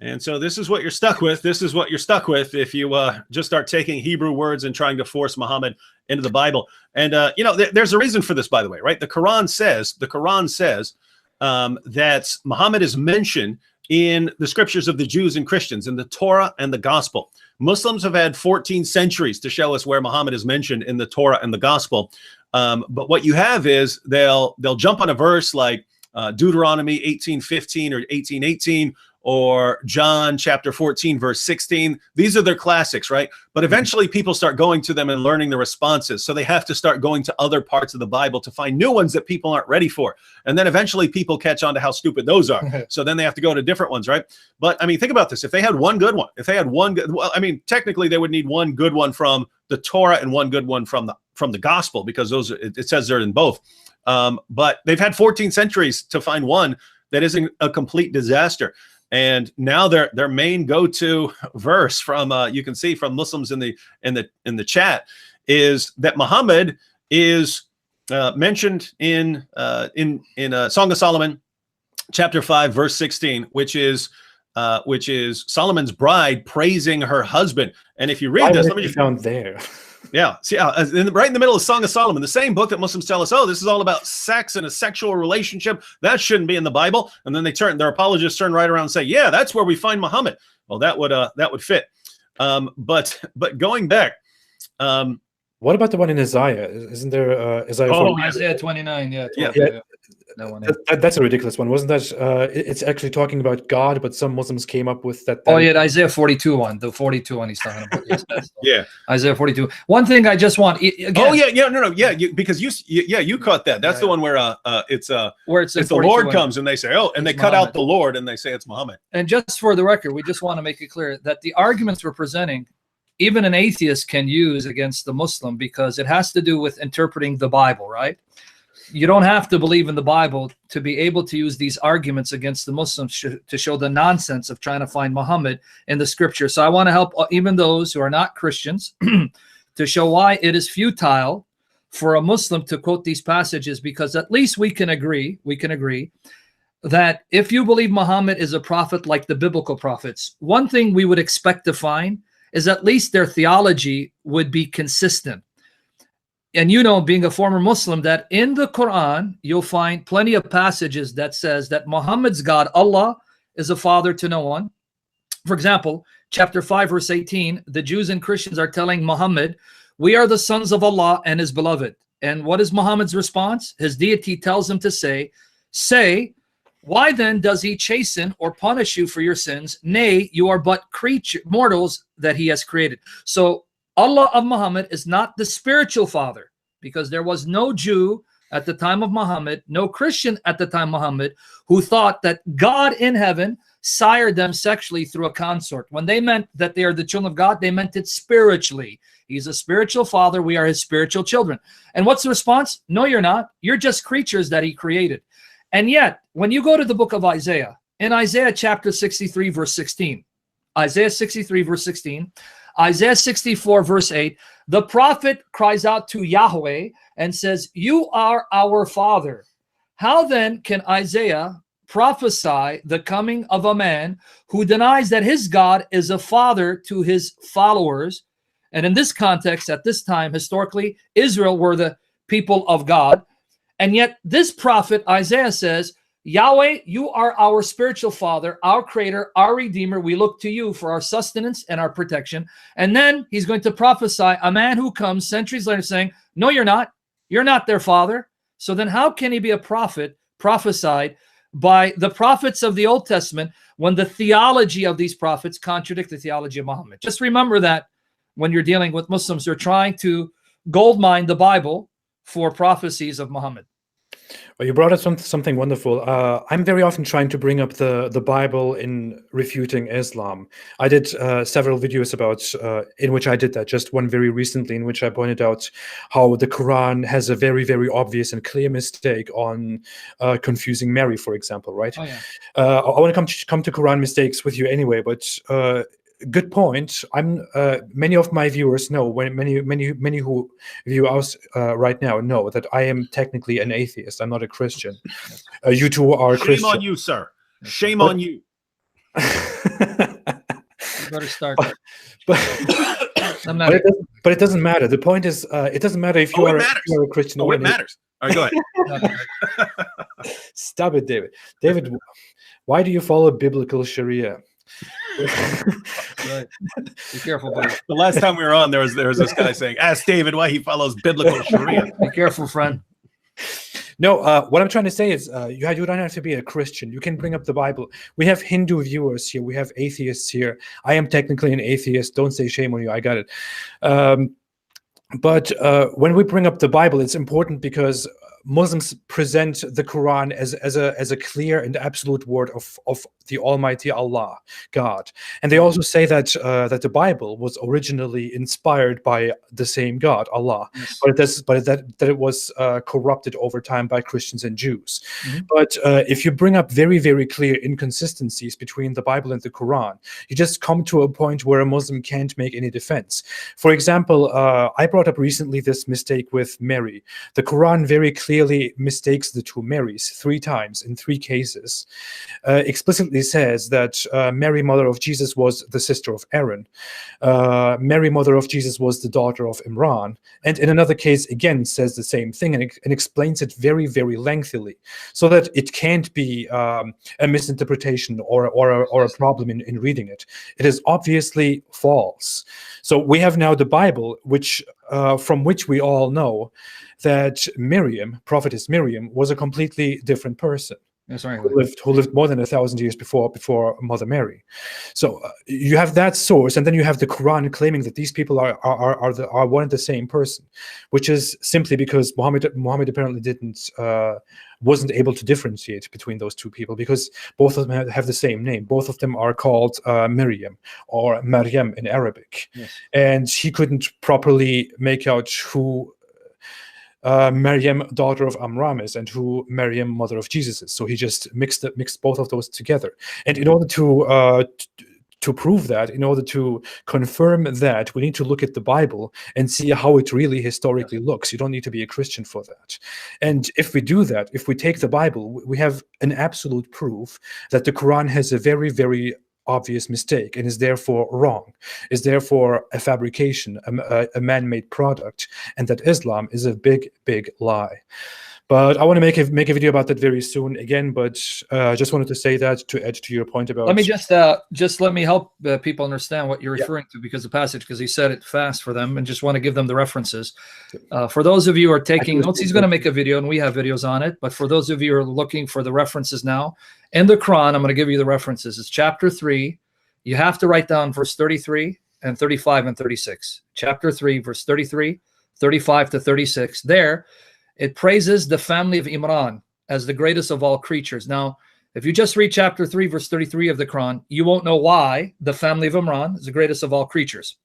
Speaker 2: And so this is what you're stuck with. This is what you're stuck with if you just start taking Hebrew words and trying to force Muhammad into the Bible. And there's a reason for this, by the way, right? The Quran says that Muhammad is mentioned in the scriptures of the Jews and Christians, in the Torah and the Gospel. Muslims have had 14 centuries to show us where Muhammad is mentioned in the Torah and the Gospel. But what you have is they'll jump on a verse like Deuteronomy 18:15 or 18:18, or John chapter 14, verse 16. These are their classics, right? But eventually people start going to them and learning the responses. So they have to start going to other parts of the Bible to find new ones that people aren't ready for. And then eventually people catch on to how stupid those are. So then they have to go to different ones, right? But I mean, think about this. If they had one good one, well, I mean, technically they would need one good one from the Torah and one good one from the Gospel, because those it says they're in both. But they've had 14 centuries to find one that isn't a complete disaster. And now their main go-to verse from you can see from Muslims in the chat is that Muhammad is mentioned in Song of Solomon, chapter 5, verse 16, which is Solomon's bride praising her husband. And if you read this, let me just
Speaker 1: found there.
Speaker 2: Yeah, see, right in the middle of Song of Solomon, the same book that Muslims tell us, oh, this is all about sex and a sexual relationship. That shouldn't be in the Bible. And then their apologists turn right around and say, yeah, that's where we find Muhammad. Well, that would fit. But going back,
Speaker 1: what about the one in Isaiah? Isn't there Isaiah?
Speaker 3: Isaiah 29. Yeah. That one.
Speaker 1: That's a ridiculous one, wasn't that? It's actually talking about God, but some Muslims came up with that.
Speaker 3: Oh yeah, the Isaiah 42 one, the 42 one he's talking about. Yes,
Speaker 2: yeah,
Speaker 3: Isaiah 42. One thing I just want. Again,
Speaker 2: because you caught that. That's the one where it's the Lord comes and they say, oh, and they cut out the Lord and they say it's Muhammad.
Speaker 3: And just for the record, we just want to make it clear that the arguments we're presenting, even an atheist can use against the Muslim, because it has to do with interpreting the Bible, right? You don't have to believe in the Bible to be able to use these arguments against the Muslims to show the nonsense of trying to find Muhammad in the scripture. So I want to help even those who are not Christians to show why it is futile for a Muslim to quote these passages, because at least we can agree that if you believe Muhammad is a prophet like the biblical prophets, one thing we would expect to find is at least their theology would be consistent. And being a former Muslim, that in the Quran, you'll find plenty of passages that says that Muhammad's God, Allah, is a father to no one. For example, chapter 5, verse 18, the Jews and Christians are telling Muhammad, we are the sons of Allah and his beloved. And what is Muhammad's response? His deity tells him to say, why then does he chasten or punish you for your sins? Nay, you are but mortals that he has created. So Allah of Muhammad is not the spiritual father, because there was no Jew at the time of Muhammad, no Christian at the time of Muhammad, who thought that God in heaven sired them sexually through a consort. When they meant that they are the children of God, they meant it spiritually. He's a spiritual father. We are his spiritual children. And what's the response? No, you're not. You're just creatures that he created. And yet, when you go to the book of Isaiah, in Isaiah chapter 63, verse 16, Isaiah 63, verse 16, Isaiah 64, verse 8, the prophet cries out to Yahweh and says, you are our father. How then can Isaiah prophesy the coming of a man who denies that his God is a father to his followers? And in this context, at this time, historically, Israel were the people of God. And yet this prophet, Isaiah, says, Yahweh, you are our spiritual father, our creator, our redeemer. We look to you for our sustenance and our protection. And then he's going to prophesy a man who comes centuries later saying, no, you're not. You're not their father. So then how can he be a prophet prophesied by the prophets of the Old Testament when the theology of these prophets contradict the theology of Muhammad? Just remember that when you're dealing with Muslims, they're trying to gold mine the Bible for prophecies of Muhammad.
Speaker 1: Well, you brought up something wonderful. I'm very often trying to bring up the Bible in refuting Islam. I did several videos in which I did that. Just one very recently in which I pointed out how the Quran has a very, very obvious and clear mistake on confusing Mary, for example, right? Oh, yeah. I want to come to Quran mistakes with you anyway, but good point. Many of my viewers know, many who view us right now know that I am technically an atheist. I'm not a Christian. You two are Christian.
Speaker 2: Shame on you, sir. Shame on you.
Speaker 3: You better start.
Speaker 1: But,
Speaker 3: I'm not.
Speaker 1: but it doesn't matter. The point is, it doesn't matter if you are a Christian.
Speaker 2: Oh, it matters. All right, go ahead.
Speaker 1: Stop it, David. David, why do you follow biblical Sharia?
Speaker 3: Right. Be careful, buddy.
Speaker 2: The last time we were on, there was this guy saying, "Ask David why he follows biblical Sharia."
Speaker 3: Be careful, friend.
Speaker 1: No, what I'm trying to say is you don't have to be a Christian. You can bring up the Bible. We have Hindu viewers here. We have atheists here. I am technically an atheist. Don't say shame on you. I got it. But when we bring up the Bible, it's important because Muslims present the Quran as a clear and absolute word of the Almighty Allah, God, and they also say that that the Bible was originally inspired by the same God, Allah,
Speaker 3: Yes.
Speaker 1: but that it was corrupted over time by Christians and Jews.
Speaker 3: Mhm.
Speaker 1: But if you bring up very, very clear inconsistencies between the Bible and the Quran, you just come to a point where a Muslim can't make any defense. For example, I brought up recently this mistake with Mary. The Quran very clearly mistakes the two Marys 3 times in 3 cases. Explicitly says that Mary, mother of Jesus, was the sister of Aaron. Mary, mother of Jesus, was the daughter of Imran. And in another case, again, says the same thing and explains it very, very lengthily, so that it can't be a misinterpretation or a problem in reading it. It is obviously false. So we have now the Bible, which from which we all know that Miriam, prophetess Miriam, was a completely different person.
Speaker 3: That's right.
Speaker 1: Who lived more than 1,000 years before Mother Mary. So you have that source, and then you have the Quran claiming that these people are one and the same person, which is simply because Muhammad apparently wasn't able to differentiate between those two people, because both of them have the same name. Both of them are called Miriam or Maryam in Arabic.
Speaker 3: Yes.
Speaker 1: And he couldn't properly make out who Maryam, daughter of Amram, is and who Maryam, mother of Jesus, is. So he just mixed both of those together. And in order to prove that, in order to confirm that, we need to look at the Bible and see how it really historically looks. You don't need to be a Christian for that. And if we do that, if we take the Bible, we have an absolute proof that the Quran has a very, very obvious mistake and is therefore wrong, is therefore a fabrication, a man-made product, and that Islam is a big, big lie. But I want to make a video about that very soon again, but just wanted to say that to add to your point about...
Speaker 3: Let me just let me help people understand what you're referring to, because he said it fast for them, and just want to give them the references. For those of you who are taking notes, he's going to make a video, and we have videos on it. But for those of you who are looking for the references now, in the Quran, I'm going to give you the references. It's chapter 3. You have to write down verse 33 and 35 and 36. Chapter 3, verse 33, 35 to 36. There, it praises the family of Imran as the greatest of all creatures. Now, if you just read chapter 3, verse 33 of the Quran, you won't know why the family of Imran is the greatest of all creatures.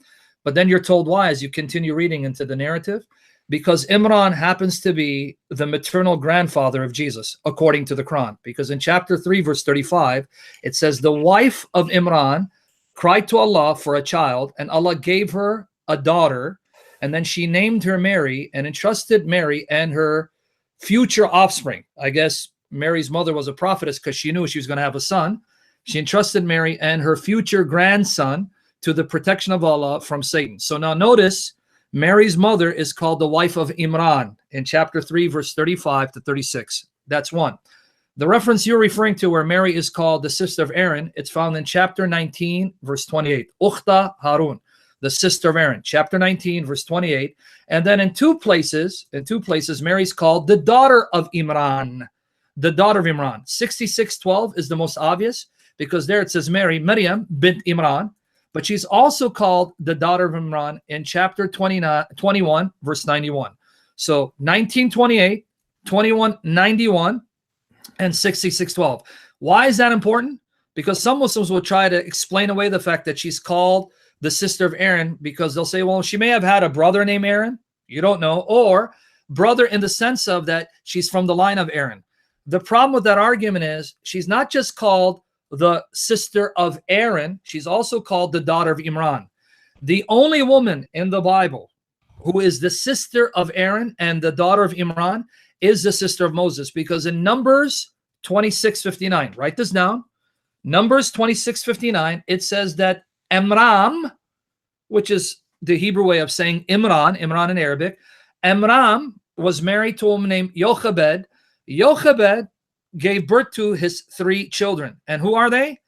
Speaker 3: But then you're told why as you continue reading into the narrative, because Imran happens to be the maternal grandfather of Jesus, according to the Quran. Because in chapter 3, verse 35, it says, the wife of Imran cried to Allah for a child, and Allah gave her a daughter, and then she named her Mary and entrusted Mary and her future offspring. I guess Mary's mother was a prophetess because she knew she was going to have a son. She entrusted Mary and her future grandson to the protection of Allah from Satan. So now notice, Mary's mother is called the wife of Imran in chapter 3, verse 35 to 36. That's one. The reference you're referring to where Mary is called the sister of Aaron, it's found in chapter 19, verse 28. Ukhta Harun, the sister of Aaron, chapter 19, verse 28. And then in two places, Mary's called the daughter of Imran. The daughter of Imran. 66:12 is the most obvious, because there it says Mary, Maryam bint Imran. But she's also called the daughter of Imran in chapter 21, verse 91. So 1928, 2191, and 66:12. Why is that important? Because some Muslims will try to explain away the fact that she's called the sister of Aaron, because they'll say, well, she may have had a brother named Aaron. You don't know. Or brother in the sense of that she's from the line of Aaron. The problem with that argument is she's not just called the sister of Aaron, she's also called the daughter of Imran. The only woman in the Bible who is the sister of Aaron and the daughter of Imran is the sister of Moses, because in Numbers 26:59, write this down. Numbers 26:59, it says that Amram, which is the Hebrew way of saying Imran in Arabic, Amram was married to a woman named Jochebed. Jochebed gave birth to his 3 children. And who are they?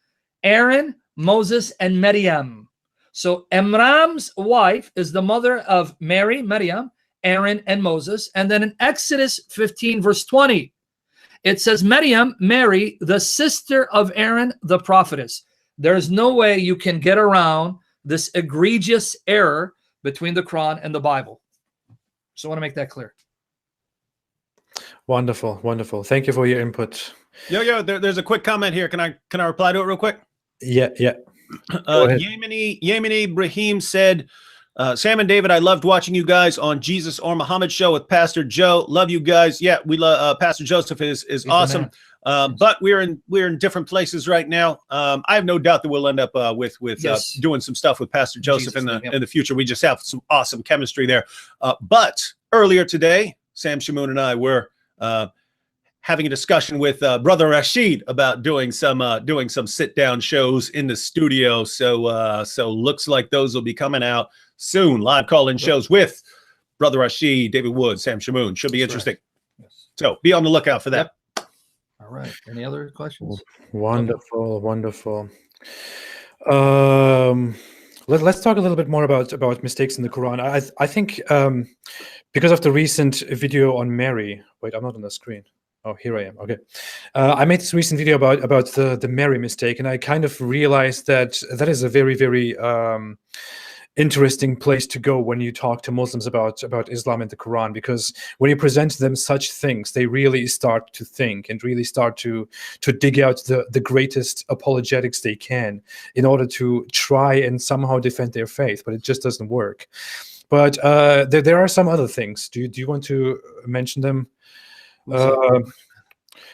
Speaker 3: Aaron, Moses, and Miriam. So Amram's wife is the mother of Mary, Miriam, Aaron, and Moses. And then in Exodus 15, verse 20, it says Miriam, Mary, the sister of Aaron, the prophetess. There's no way you can get around this egregious error between the Quran and the Bible. So I want to make that clear.
Speaker 1: Wonderful, wonderful. Thank you for your input.
Speaker 2: There's a quick comment here. Can I reply to it real quick?
Speaker 1: Yeah.
Speaker 2: Yemeni Brahim said, Sam and David, I loved watching you guys on Jesus or Muhammad show with Pastor Joe. Love you guys. Yeah, we love Pastor Joseph is awesome. But we're in different places right now. I have no doubt that we'll end up with doing some stuff with Pastor Joseph in the future. We just have some awesome chemistry there. But earlier today, Sam, Shamoun, and I were having a discussion with Brother Rashid about doing some sit down shows in the studio. So looks like those will be coming out soon. Live call-in shows with Brother Rashid, David Wood, Sam Shamoun. Should be interesting. Right. Yes. So be on the lookout for that.
Speaker 3: Yep. All right. Any other questions?
Speaker 1: Wonderful. Let's talk a little bit more about mistakes in the Quran. I think because of the recent video on Mary. Wait, I'm not on the screen. Oh, here I am. Okay. I made this recent video about the Mary mistake, and I kind of realized that is a very, very interesting place to go when you talk to Muslims about Islam and the Quran, because when you present them such things, they really start to think and really start to dig out the greatest apologetics they can in order to try and somehow defend their faith, but it just doesn't work. But there are some other things. Do you want to mention them?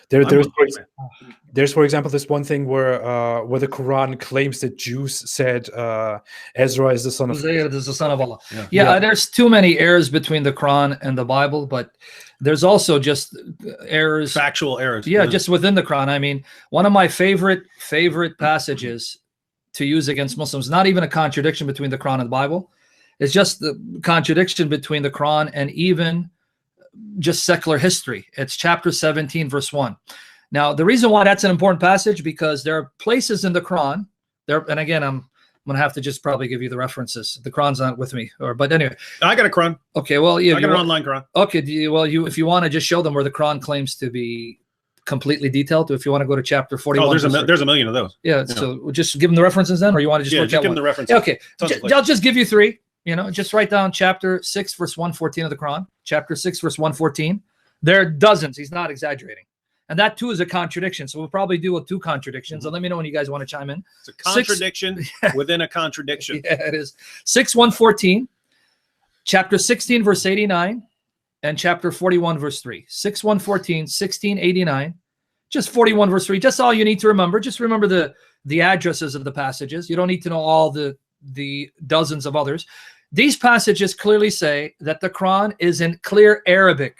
Speaker 1: There's, for example, this one thing where the Quran claims that Jews said Ezra is the son of
Speaker 3: Allah. Yeah, there's too many errors between the Quran and the Bible, but there's also just errors,
Speaker 2: factual errors.
Speaker 3: Yeah, just within the Quran. I mean, one of my favorite passages to use against Muslims, not even a contradiction between the Quran and the Bible, it's just the contradiction between the Quran and even just secular history. It's chapter 17, verse 1. Now, the reason why that's an important passage, because there are places in the Quran there, and again, I'm going to have to just probably give you the references. The Quran's not with me, but anyway.
Speaker 2: I got a Quran.
Speaker 3: Okay, well, yeah,
Speaker 2: I got an online Quran.
Speaker 3: Okay, if you want to just show them where the Quran claims to be completely detailed, if you want to go to chapter 41.
Speaker 2: Oh, there's a million of those.
Speaker 3: Yeah, so just give them the references then, or you want to just look at
Speaker 2: give them the references.
Speaker 3: Okay, I'll just give you 3. Just write down chapter 6, verse 114 of the Quran. Chapter 6, verse 114. There are dozens. He's not exaggerating. And that too is a contradiction. So we'll probably do 2 contradictions. So let me know when you guys want to chime in.
Speaker 2: It's a contradiction within a contradiction.
Speaker 3: Yeah, it is. 6, 114. Chapter 16, verse 89. And chapter 41, verse 3. 6, 114, 16, 89. Just 41, verse 3. Just all you need to remember. Just remember the addresses of the passages. You don't need to know all the dozens of others. These passages clearly say that the Quran is in clear Arabic.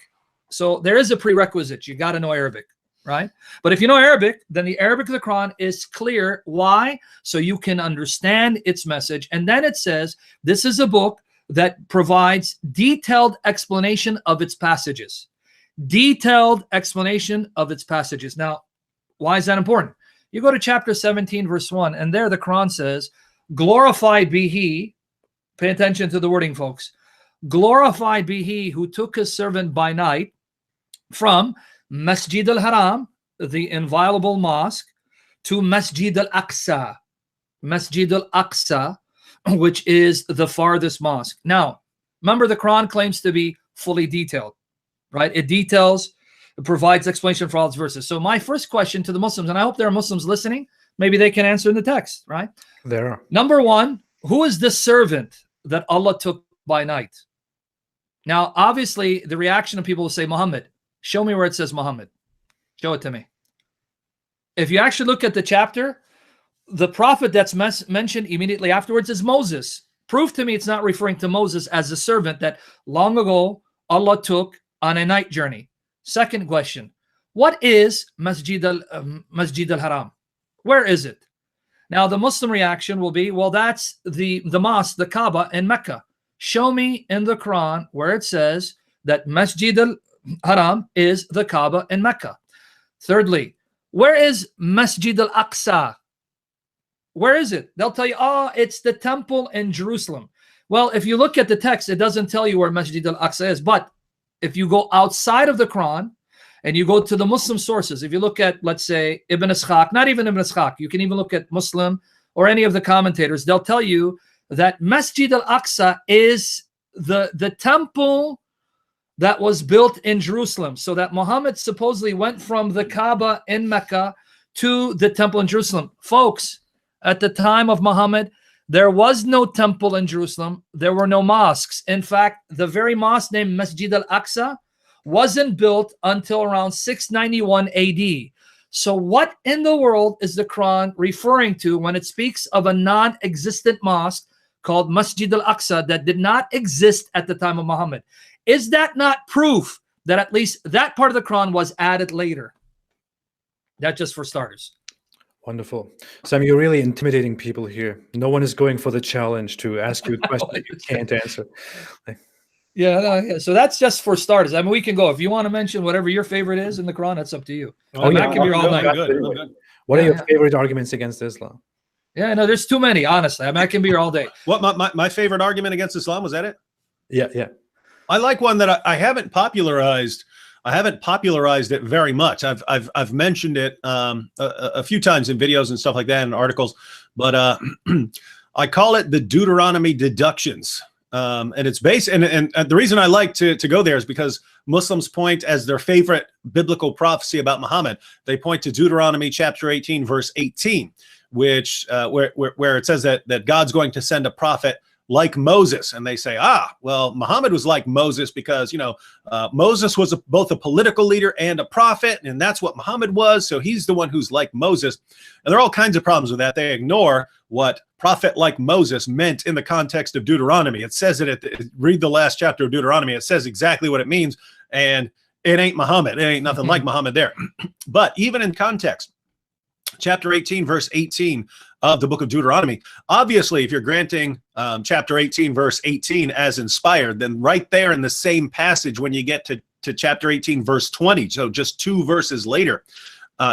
Speaker 3: So there is a prerequisite. You got to know Arabic, right? But if you know Arabic, then the Arabic of the Quran is clear. Why? So you can understand its message. And then it says, this is a book that provides detailed explanation of its passages. Detailed explanation of its passages. Now, why is that important? You go to chapter 17, verse 1, and there the Quran says, glorified be he, pay attention to the wording, folks. Glorified be he who took his servant by night from Masjid al-Haram, the inviolable mosque, to Masjid al-Aqsa. Masjid al-Aqsa, which is the farthest mosque. Now, remember the Quran claims to be fully detailed, right? It provides explanation for all its verses. So my first question to the Muslims, and I hope there are Muslims listening, maybe they can answer in the text, right?
Speaker 1: There are.
Speaker 3: Number 1, who is the servant that Allah took by night? Now, obviously, the reaction of people will say, Muhammad. Show me where it says Muhammad. Show it to me. If you actually look at the chapter, the prophet that's mentioned immediately afterwards is Moses. Prove to me it's not referring to Moses as a servant that long ago Allah took on a night journey. Second question, what is Masjid al-Haram? Where is it? Now, the Muslim reaction will be, well, that's the mosque, the Kaaba in Mecca. Show me in the Quran where it says that Masjid al-Haram is the Kaaba in Mecca. Thirdly, where is Masjid al-Aqsa? Where is it? They'll tell you, oh, it's the temple in Jerusalem. Well, if you look at the text, it doesn't tell you where Masjid al-Aqsa is. But if you go outside of the Quran and you go to the Muslim sources, if you look at, let's say, Ibn Ishaq, not even Ibn Ishaq, you can even look at Muslim or any of the commentators, they'll tell you that Masjid al-Aqsa is the temple that was built in Jerusalem. So that Muhammad supposedly went from the Kaaba in Mecca to the temple in Jerusalem. Folks, at the time of Muhammad, there was no temple in Jerusalem. There were no mosques. In fact, the very mosque named Masjid al-Aqsa wasn't built until around 691 AD. So what in the world is the Quran referring to when it speaks of a non-existent mosque called Masjid al-Aqsa that did not exist at the time of Muhammad? Is that not proof that at least that part of the Quran was added later? That just for starters.
Speaker 1: Wonderful. Sam, you're really intimidating people here. No one is going for the challenge to ask you a question you can't answer.
Speaker 3: Yeah. So that's just for starters. I mean, we can go. If you want to mention whatever your favorite is in the Quran, that's up to you.
Speaker 1: Oh, yeah.
Speaker 3: I can be here all night.
Speaker 2: Good.
Speaker 1: What are your favorite arguments against Islam?
Speaker 3: Yeah, no, there's too many, honestly. I mean, I can be here all day.
Speaker 2: What my favorite argument against Islam, was that it?
Speaker 1: Yeah.
Speaker 2: I like one that I haven't popularized. I haven't popularized it very much. I've mentioned it a few times in videos and stuff like that, and articles, but I call it the Deuteronomy deductions. And it's based, and the reason I like to go there is because Muslims point as their favorite biblical prophecy about Muhammad. They point to Deuteronomy chapter 18, verse 18, which where it says that God's going to send a prophet like Moses. And they say, well, Muhammad was like Moses because, Moses was both a political leader and a prophet, and that's what Muhammad was. So he's the one who's like Moses. And there are all kinds of problems with that. They ignore what prophet like Moses meant in the context of Deuteronomy. It says it, read the last chapter of Deuteronomy. It says exactly what it means. And it ain't Muhammad. It ain't nothing like Muhammad there. But even in context, chapter 18, verse 18 of the book of Deuteronomy. Obviously, if you're granting chapter 18, verse 18 as inspired, then right there in the same passage, when you get to chapter 18, verse 20, so just 2 verses later,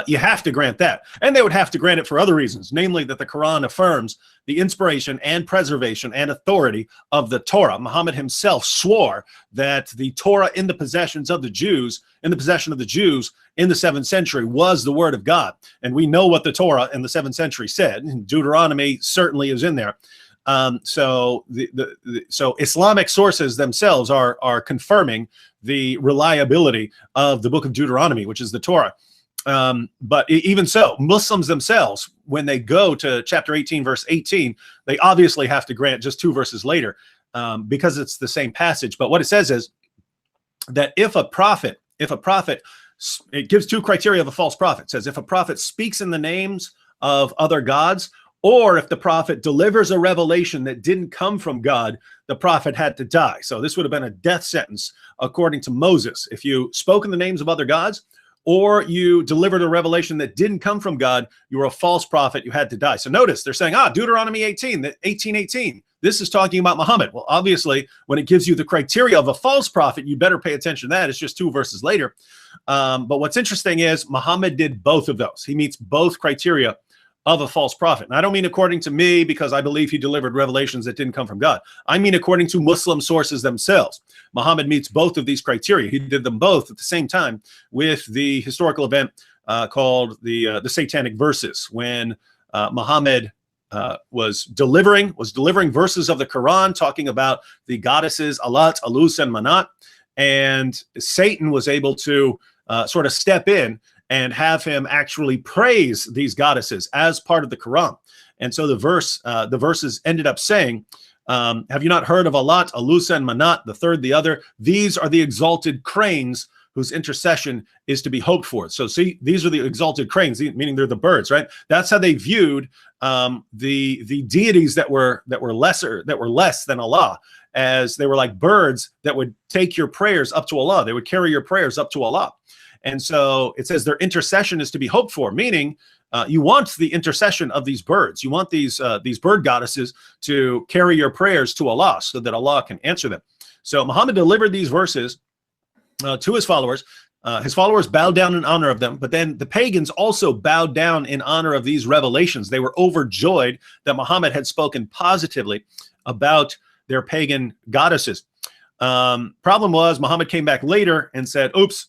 Speaker 2: you have to grant that. And they would have to grant it for other reasons, namely that the Quran affirms the inspiration and preservation and authority of the Torah. Muhammad himself swore that the Torah in the possession of the Jews in the 7th century was the word of God. And we know what the Torah in the 7th century said. And Deuteronomy certainly is in there. So so Islamic sources themselves are confirming the reliability of the book of Deuteronomy, which is the Torah. But even so, Muslims themselves, when they go to chapter 18, verse 18, they obviously have to grant just 2 verses later because it's the same passage. But what it says is that if a prophet, it gives 2 criteria of a false prophet. It says if a prophet speaks in the names of other gods, or if the prophet delivers a revelation that didn't come from God, the prophet had to die. So this would have been a death sentence according to Moses. If you spoke in the names of other gods, or you delivered a revelation that didn't come from God, you were a false prophet, you had to die. So notice, they're saying, Deuteronomy 18, this is talking about Muhammad. Well, obviously, when it gives you the criteria of a false prophet, you better pay attention to that. It's just 2 verses later. But what's interesting is Muhammad did both of those. He meets both criteria of a false prophet. And I don't mean according to me, because I believe he delivered revelations that didn't come from God. I mean according to Muslim sources themselves. Muhammad meets both of these criteria. He did them both at the same time with the historical event called the Satanic Verses, when Muhammad was delivering verses of the Quran talking about the goddesses Alat, Alus, and Manat, and Satan was able to sort of step in and have him actually praise these goddesses as part of the Quran. And so the verses ended up saying, have you not heard of Alat, Alusa, and Manat, the third, the other? These are the exalted cranes whose intercession is to be hoped for. So see, these are the exalted cranes, meaning they're the birds, right? That's how they viewed the deities that were less than Allah, as they were like birds that would take your prayers up to Allah. They would carry your prayers up to Allah. And so it says their intercession is to be hoped for, meaning you want the intercession of these birds. You want these bird goddesses to carry your prayers to Allah so that Allah can answer them. So Muhammad delivered these verses to his followers. His followers bowed down in honor of them, but then the pagans also bowed down in honor of these revelations. They were overjoyed that Muhammad had spoken positively about their pagan goddesses. Problem was, Muhammad came back later and said, oops,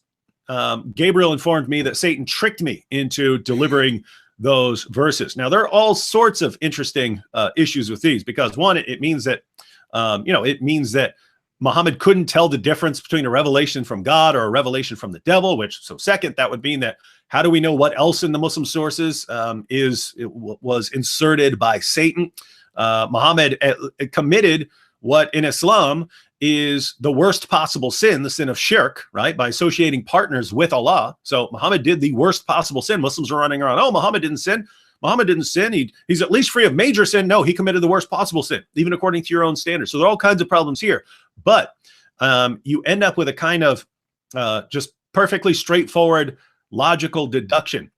Speaker 2: Gabriel informed me that Satan tricked me into delivering those verses. Now, there are all sorts of interesting issues with these, because one, it means that, it means that Muhammad couldn't tell the difference between a revelation from God or a revelation from the devil, so second, that would mean that how do we know what else in the Muslim sources was inserted by Satan? Muhammad committed what in Islam is the worst possible sin, the sin of shirk, right? By associating partners with Allah. So Muhammad did the worst possible sin. Muslims are running around, oh, Muhammad didn't sin. Muhammad didn't sin. He's at least free of major sin. No, he committed the worst possible sin, even according to your own standards. So there are all kinds of problems here. But you end up with a kind of just perfectly straightforward, logical deduction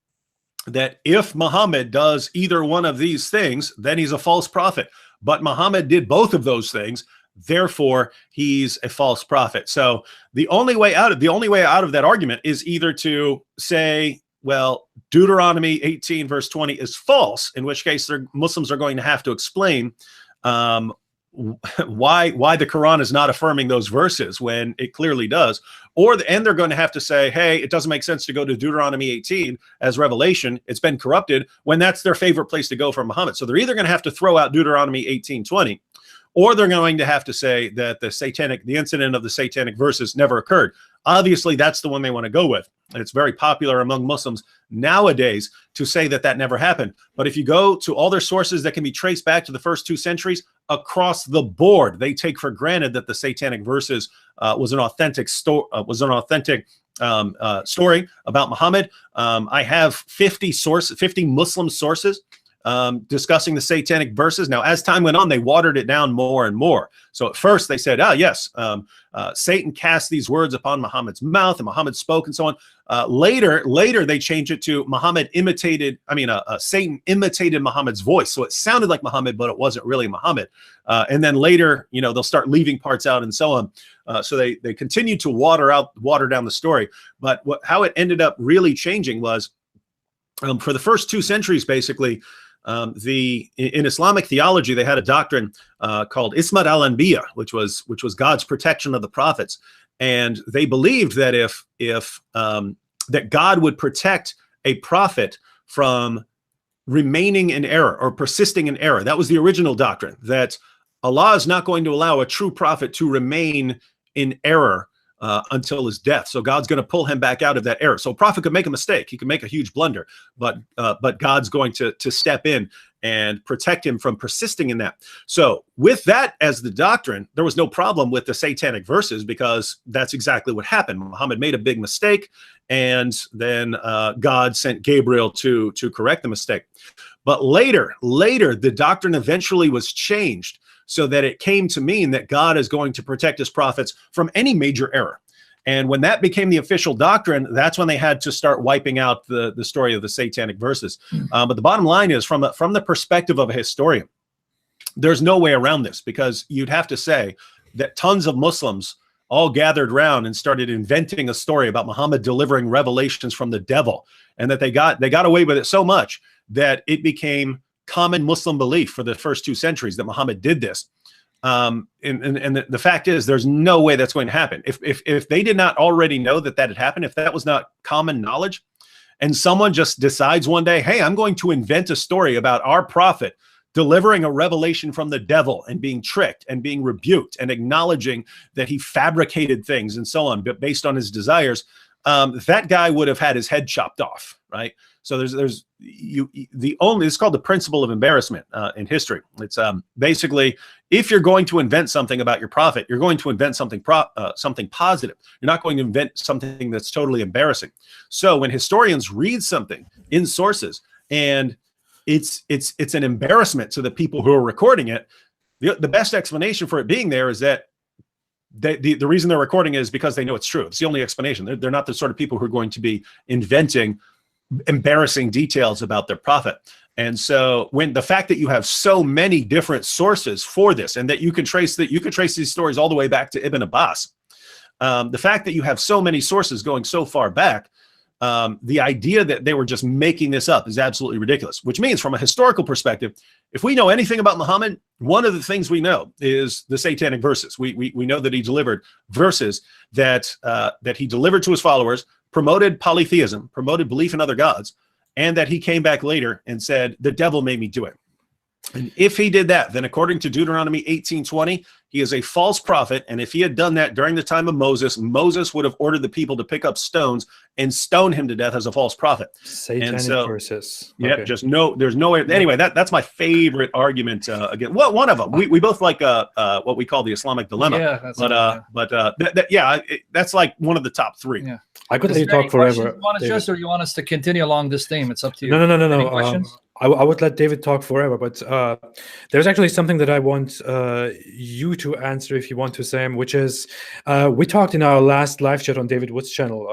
Speaker 2: that if Muhammad does either one of these things, then he's a false prophet. But Muhammad did both of those things. Therefore, he's a false prophet. So the only way out of that argument is either to say, well, Deuteronomy 18 verse 20 is false, in which case Muslims are going to have to explain why the Quran is not affirming those verses when it clearly does, and they're going to have to say, hey, it doesn't make sense to go to Deuteronomy 18 as revelation. It's been corrupted, when that's their favorite place to go for Muhammad. So they're either going to have to throw out Deuteronomy 18:20, or they're going to have to say that the incident of the satanic verses never occurred. Obviously, that's the one they want to go with. It's very popular among Muslims nowadays to say that that never happened. But if you go to all their sources that can be traced back to the first 2 centuries, across the board, they take for granted that the satanic verses was an authentic story about Muhammad. I have 50 Muslim sources discussing the satanic verses. Now, as time went on, they watered it down more and more. So at first they said, yes, Satan cast these words upon Muhammad's mouth and Muhammad spoke and so on. Later they changed it to Satan imitated Muhammad's voice. So it sounded like Muhammad, but it wasn't really Muhammad. And then later, they'll start leaving parts out and so on. So they continued to water down the story. But how it ended up really changing was, for the first 2 centuries, basically, in Islamic theology, they had a doctrine called Ismat al-Anbiya, which was God's protection of the prophets, and they believed that that God would protect a prophet from remaining in error or persisting in error. That was the original doctrine, that Allah is not going to allow a true prophet to remain in error until his death. So God's going to pull him back out of that error. So a prophet could make a mistake. He could make a huge blunder, but God's going to step in and protect him from persisting in that. So with that as the doctrine, there was no problem with the satanic verses, because that's exactly what happened. Muhammad made a big mistake, and then God sent Gabriel to correct the mistake. But later, the doctrine eventually was changed, so that it came to mean that God is going to protect his prophets from any major error. And when that became the official doctrine, that's when they had to start wiping out the story of the satanic verses. But the bottom line is, from the perspective of a historian, there's no way around this, because you'd have to say that tons of Muslims all gathered around and started inventing a story about Muhammad delivering revelations from the devil, and that they got away with it so much that it became common Muslim belief for the first 2 centuries that Muhammad did this. And the fact is, there's no way that's going to happen. If they did not already know that had happened, if that was not common knowledge, and someone just decides one day, hey, I'm going to invent a story about our prophet delivering a revelation from the devil and being tricked and being rebuked and acknowledging that he fabricated things and so on, but based on his desires, that guy would have had his head chopped off, right? So it's called the principle of embarrassment in history. It's basically, if you're going to invent something about your prophet, you're going to invent something positive. You're not going to invent something that's totally embarrassing. So when historians read something in sources and it's an embarrassment to the people who are recording it, the best explanation for it being there is that the reason they're recording is because they know it's true. It's the only explanation. They're not the sort of people who are going to be inventing embarrassing details about their prophet. And so when the fact that you have so many different sources for this, and that you can trace these stories all the way back to Ibn Abbas, the fact that you have so many sources going so far back, the idea that they were just making this up is absolutely ridiculous, which means from a historical perspective, if we know anything about Muhammad, one of the things we know is the satanic verses. We know that he delivered verses that he delivered to his followers, promoted polytheism, promoted belief in other gods, and that he came back later and said, the devil made me do it. And if he did that, then according to Deuteronomy 18:20, he is a false prophet. And if he had done that during the time of Moses, Moses would have ordered the people to pick up stones and stone him to death as a false prophet.
Speaker 1: Satanic verses.
Speaker 2: Yeah,
Speaker 1: Okay.
Speaker 2: there's no way. Anyway, that's my favorite argument again. Well, one of them. We both like what we call the Islamic dilemma.
Speaker 3: Yeah,
Speaker 2: that's like one of the top three.
Speaker 3: Yeah.
Speaker 1: I could let you talk forever.
Speaker 3: You want to just, or you want us to continue along this theme? It's up to you.
Speaker 1: No.
Speaker 3: Any questions?
Speaker 1: I would let David talk forever, but there's actually something that I want you to answer if you want to, Sam, which is we talked in our last live chat on David's channel,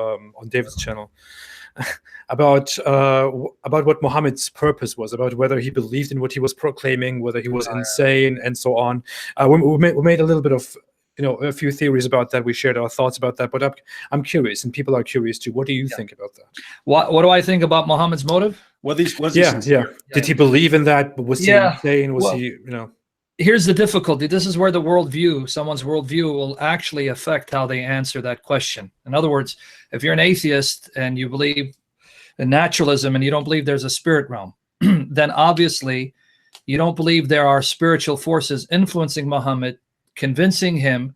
Speaker 1: about what Muhammad's purpose was, about whether he believed in what he was proclaiming, whether he was insane, and so on. We made a little bit of a few theories about that. We shared our thoughts about that, but I'm curious, and people are curious too. What do you think about that?
Speaker 3: What do I think about Muhammad's motive?
Speaker 2: Was he sincere?
Speaker 1: Did he believe in that? Was he insane? Was he,
Speaker 3: Here's the difficulty. This is where someone's worldview will actually affect how they answer that question. In other words, if you're an atheist and you believe in naturalism and you don't believe there's a spirit realm, then obviously you don't believe there are spiritual forces influencing Muhammad, convincing him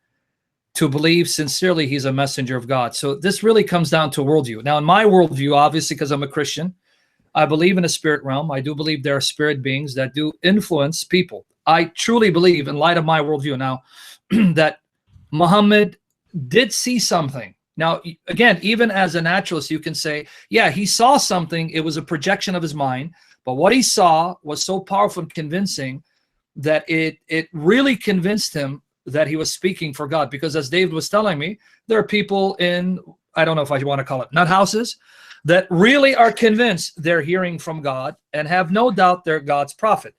Speaker 3: to believe sincerely he's a messenger of God. So this really comes down to worldview. Now, in my worldview, obviously, because I'm a Christian, I believe in a spirit realm. I do believe there are spirit beings that do influence people. I truly believe, in light of my worldview now, that Muhammad did see something. Now, again, even as a naturalist, you can say, yeah, he saw something. It was a projection of his mind. But what he saw was so powerful and convincing that it really convinced him that he was speaking for God. Because as David was telling me, there are people in, I don't know if I want to call it nut houses, that really are convinced they're hearing from God and have no doubt they're God's prophet.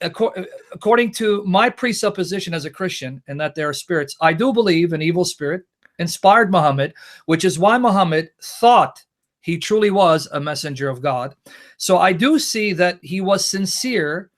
Speaker 3: According to my presupposition as a Christian, and that there are spirits, I do believe an evil spirit inspired Muhammad, which is why Muhammad thought he truly was a messenger of God. So I do see that he was sincere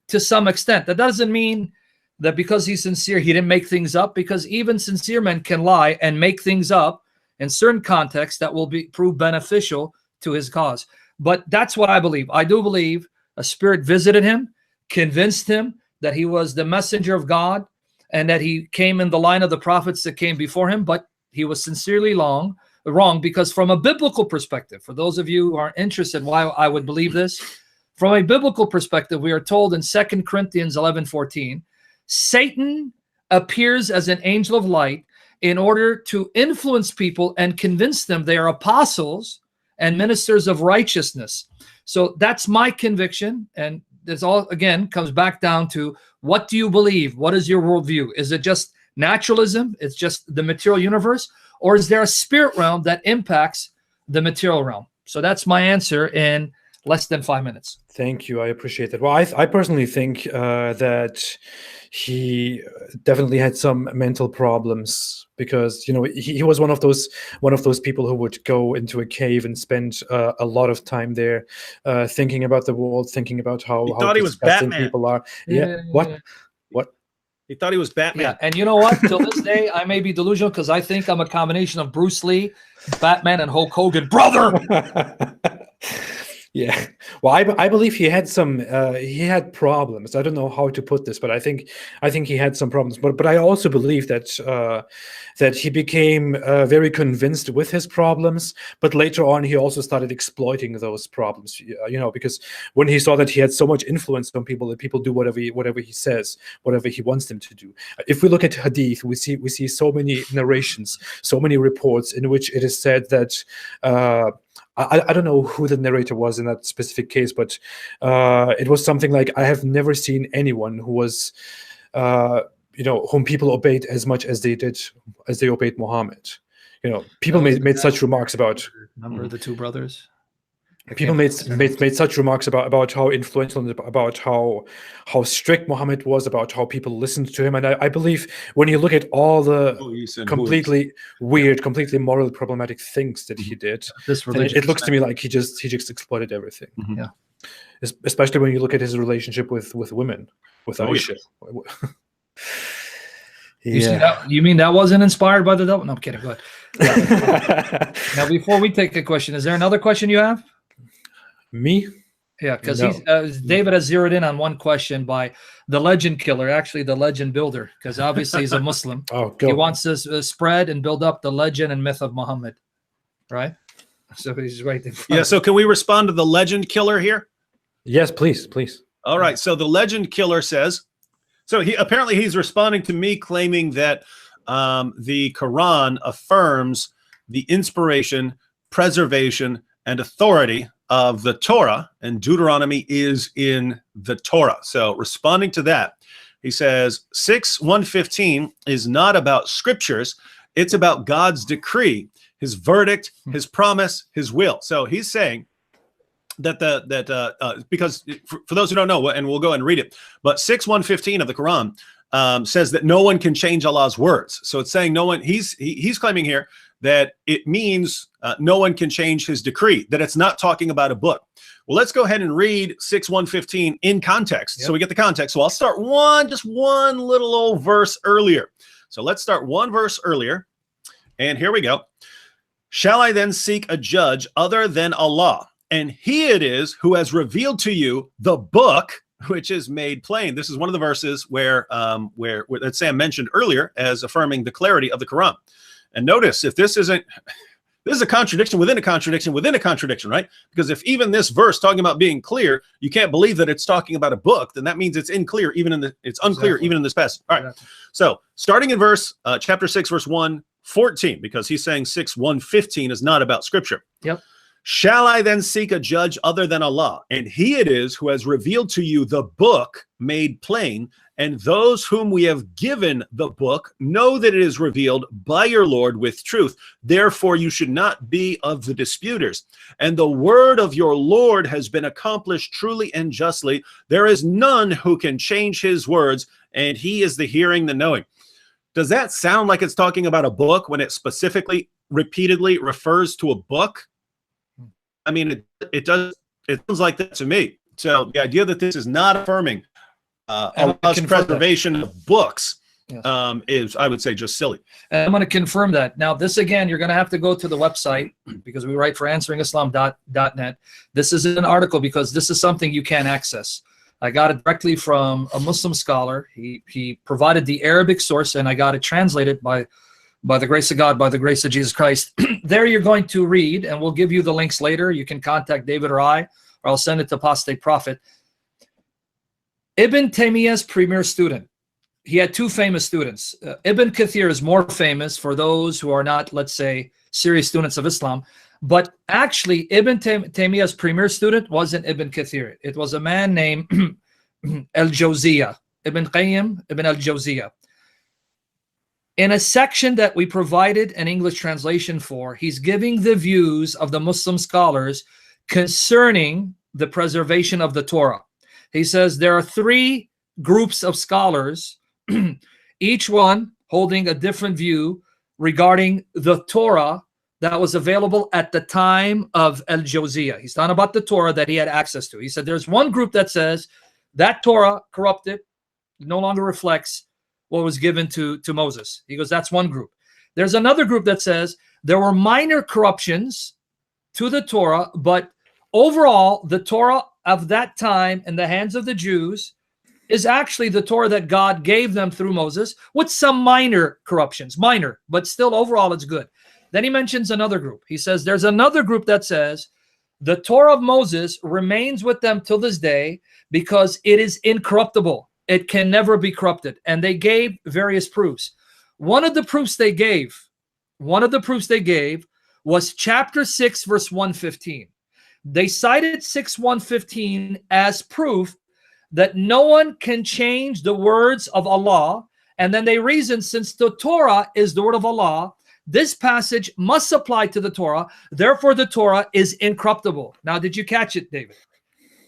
Speaker 3: to some extent. That doesn't mean that because he's sincere, he didn't make things up, because even sincere men can lie and make things up in certain contexts that will prove beneficial to his cause. But that's what I believe. I do believe a spirit visited him, convinced him that he was the messenger of God and that he came in the line of the prophets that came before him, but he was sincerely wrong, because from a biblical perspective, for those of you who are interested why I would believe this, from a biblical perspective, we are told in 2 Corinthians 11:14, Satan appears as an angel of light in order to influence people and convince them they are apostles and ministers of righteousness. So that's my conviction. And this all, again, comes back down to, what do you believe? What is your worldview? Is it just naturalism? It's just the material universe? Or is there a spirit realm that impacts the material realm? So that's my answer in less than 5 minutes.
Speaker 1: Thank you. I appreciate that. Well, I personally think that he definitely had some mental problems, because he was one of those people who would go into a cave and spend a lot of time there, thinking about the world, thinking about how
Speaker 2: he was Batman.
Speaker 1: People are. Yeah. What?
Speaker 2: He thought he was Batman.
Speaker 3: Yeah, and you know what? Till this day, I may be delusional, because I think I'm a combination of Bruce Lee, Batman, and Hulk Hogan, brother.
Speaker 1: Yeah, well, I believe he had problems. I don't know how to put this, but I think he had some problems. But I also believe that he became very convinced with his problems. But later on, he also started exploiting those problems. Because when he saw that he had so much influence on people, that people do whatever he says, whatever he wants them to do. If we look at Hadith, we see so many narrations, so many reports in which it is said that. I don't know who the narrator was in that specific case, but it was something like, I have never seen anyone who was whom people obeyed as much as they obeyed Muhammad. People made such remarks about.
Speaker 3: Remember the two brothers?
Speaker 1: People made such remarks about how influential, about how strict Muhammad was, about how people listened to him. And I believe when you look at all the completely weird, completely morally problematic things that he did, it looks to me like he just exploited everything.
Speaker 3: Yeah.
Speaker 1: Especially when you look at his relationship with women, with Aisha.
Speaker 3: You mean that wasn't inspired by the devil? No, I'm kidding. Go ahead. Now, before we take a question, is there another question you have?
Speaker 1: Me?
Speaker 3: Yeah, because David has zeroed in on one question by the legend killer, actually the legend builder, because obviously he's a Muslim. He wants to spread and build up the legend and myth of Muhammad, right? So he's right in front.
Speaker 2: Yeah, so can we respond to the legend killer here?
Speaker 1: Yes, please.
Speaker 2: All right, so the legend killer says, so he's responding to me claiming that the Quran affirms the inspiration, preservation, and authority of the Torah, and Deuteronomy is in the Torah. So responding to that, he says 6:115 is not about scriptures, it's about God's decree, his verdict, his promise, his will. So he's saying that because for those who don't know, and we'll go and read it, but 6:115 of the Quran says that no one can change Allah's words. So it's saying no one. He's claiming here that it means no one can change his decree, that it's not talking about a book. Well, let's go ahead and read 6:115 in context. So we get the context. So I'll start just one little old verse earlier. So let's start one verse earlier. And here we go. Shall I then seek a judge other than Allah? And he it is who has revealed to you the book, which is made plain. This is one of the verses where that Sam mentioned earlier as affirming the clarity of the Quran. And notice, if this is a contradiction within a contradiction within a contradiction, right? Because if even this verse talking about being clear, you can't believe that it's talking about a book, then that means it's unclear even in this passage. All right. So starting in chapter 6, verse 1:14, because he's saying 6:115 is not about scripture.
Speaker 3: Yep.
Speaker 2: Shall I then seek a judge other than Allah? And he it is who has revealed to you the book made plain, and those whom we have given the book know that it is revealed by your Lord with truth. Therefore you should not be of the disputers. And the word of your Lord has been accomplished truly and justly. There is none who can change his words, and he is the hearing, the knowing. Does that sound like it's talking about a book when it specifically, repeatedly refers to a book? I mean, it does. It sounds like that to me. So the idea that this is not affirming Allah's preservation of books is, I would say, just silly.
Speaker 3: And I'm going to confirm that. Now, this again, you're going to have to go to the website because we write for answeringislam.net. This is an article because this is something you can't access. I got it directly from a Muslim scholar. He provided the Arabic source, and I got it translated by the grace of God, by the grace of Jesus Christ. There you're going to read, and we'll give you the links later. You can contact David or I'll send it to Apostate Prophet. Ibn Taymiyyah's premier student. He had two famous students. Ibn Kathir is more famous for those who are not, let's say, serious students of Islam. But actually, Ibn Taymiyyah's premier student wasn't Ibn Kathir. It was a man named Al-Jawziyah, Ibn Qayyim, Ibn Al-Jawziyah. In a section that we provided an English translation for, he's giving the views of the Muslim scholars concerning the preservation of the Torah. He says there are three groups of scholars, each one holding a different view regarding the Torah that was available at the time of Al-Jawziyah. He's talking about the Torah that he had access to. He said there's one group that says that Torah corrupted, no longer reflects what was given to Moses. He goes, that's one group. There's another group that says there were minor corruptions to the Torah, but overall, the Torah of that time in the hands of the Jews is actually the Torah that God gave them through Moses with some minor corruptions, minor, but still overall it's good. Then he mentions another group. He says there's another group that says the Torah of Moses remains with them till this day because it is incorruptible. It can never be corrupted. And they gave various proofs. One of the proofs they gave was chapter 6, verse 115. They cited 6:115 as proof that no one can change the words of Allah And then they reason, since the Torah is the word of Allah, this passage must apply to the Torah. Therefore, the Torah is incorruptible. Now, did you catch it, David?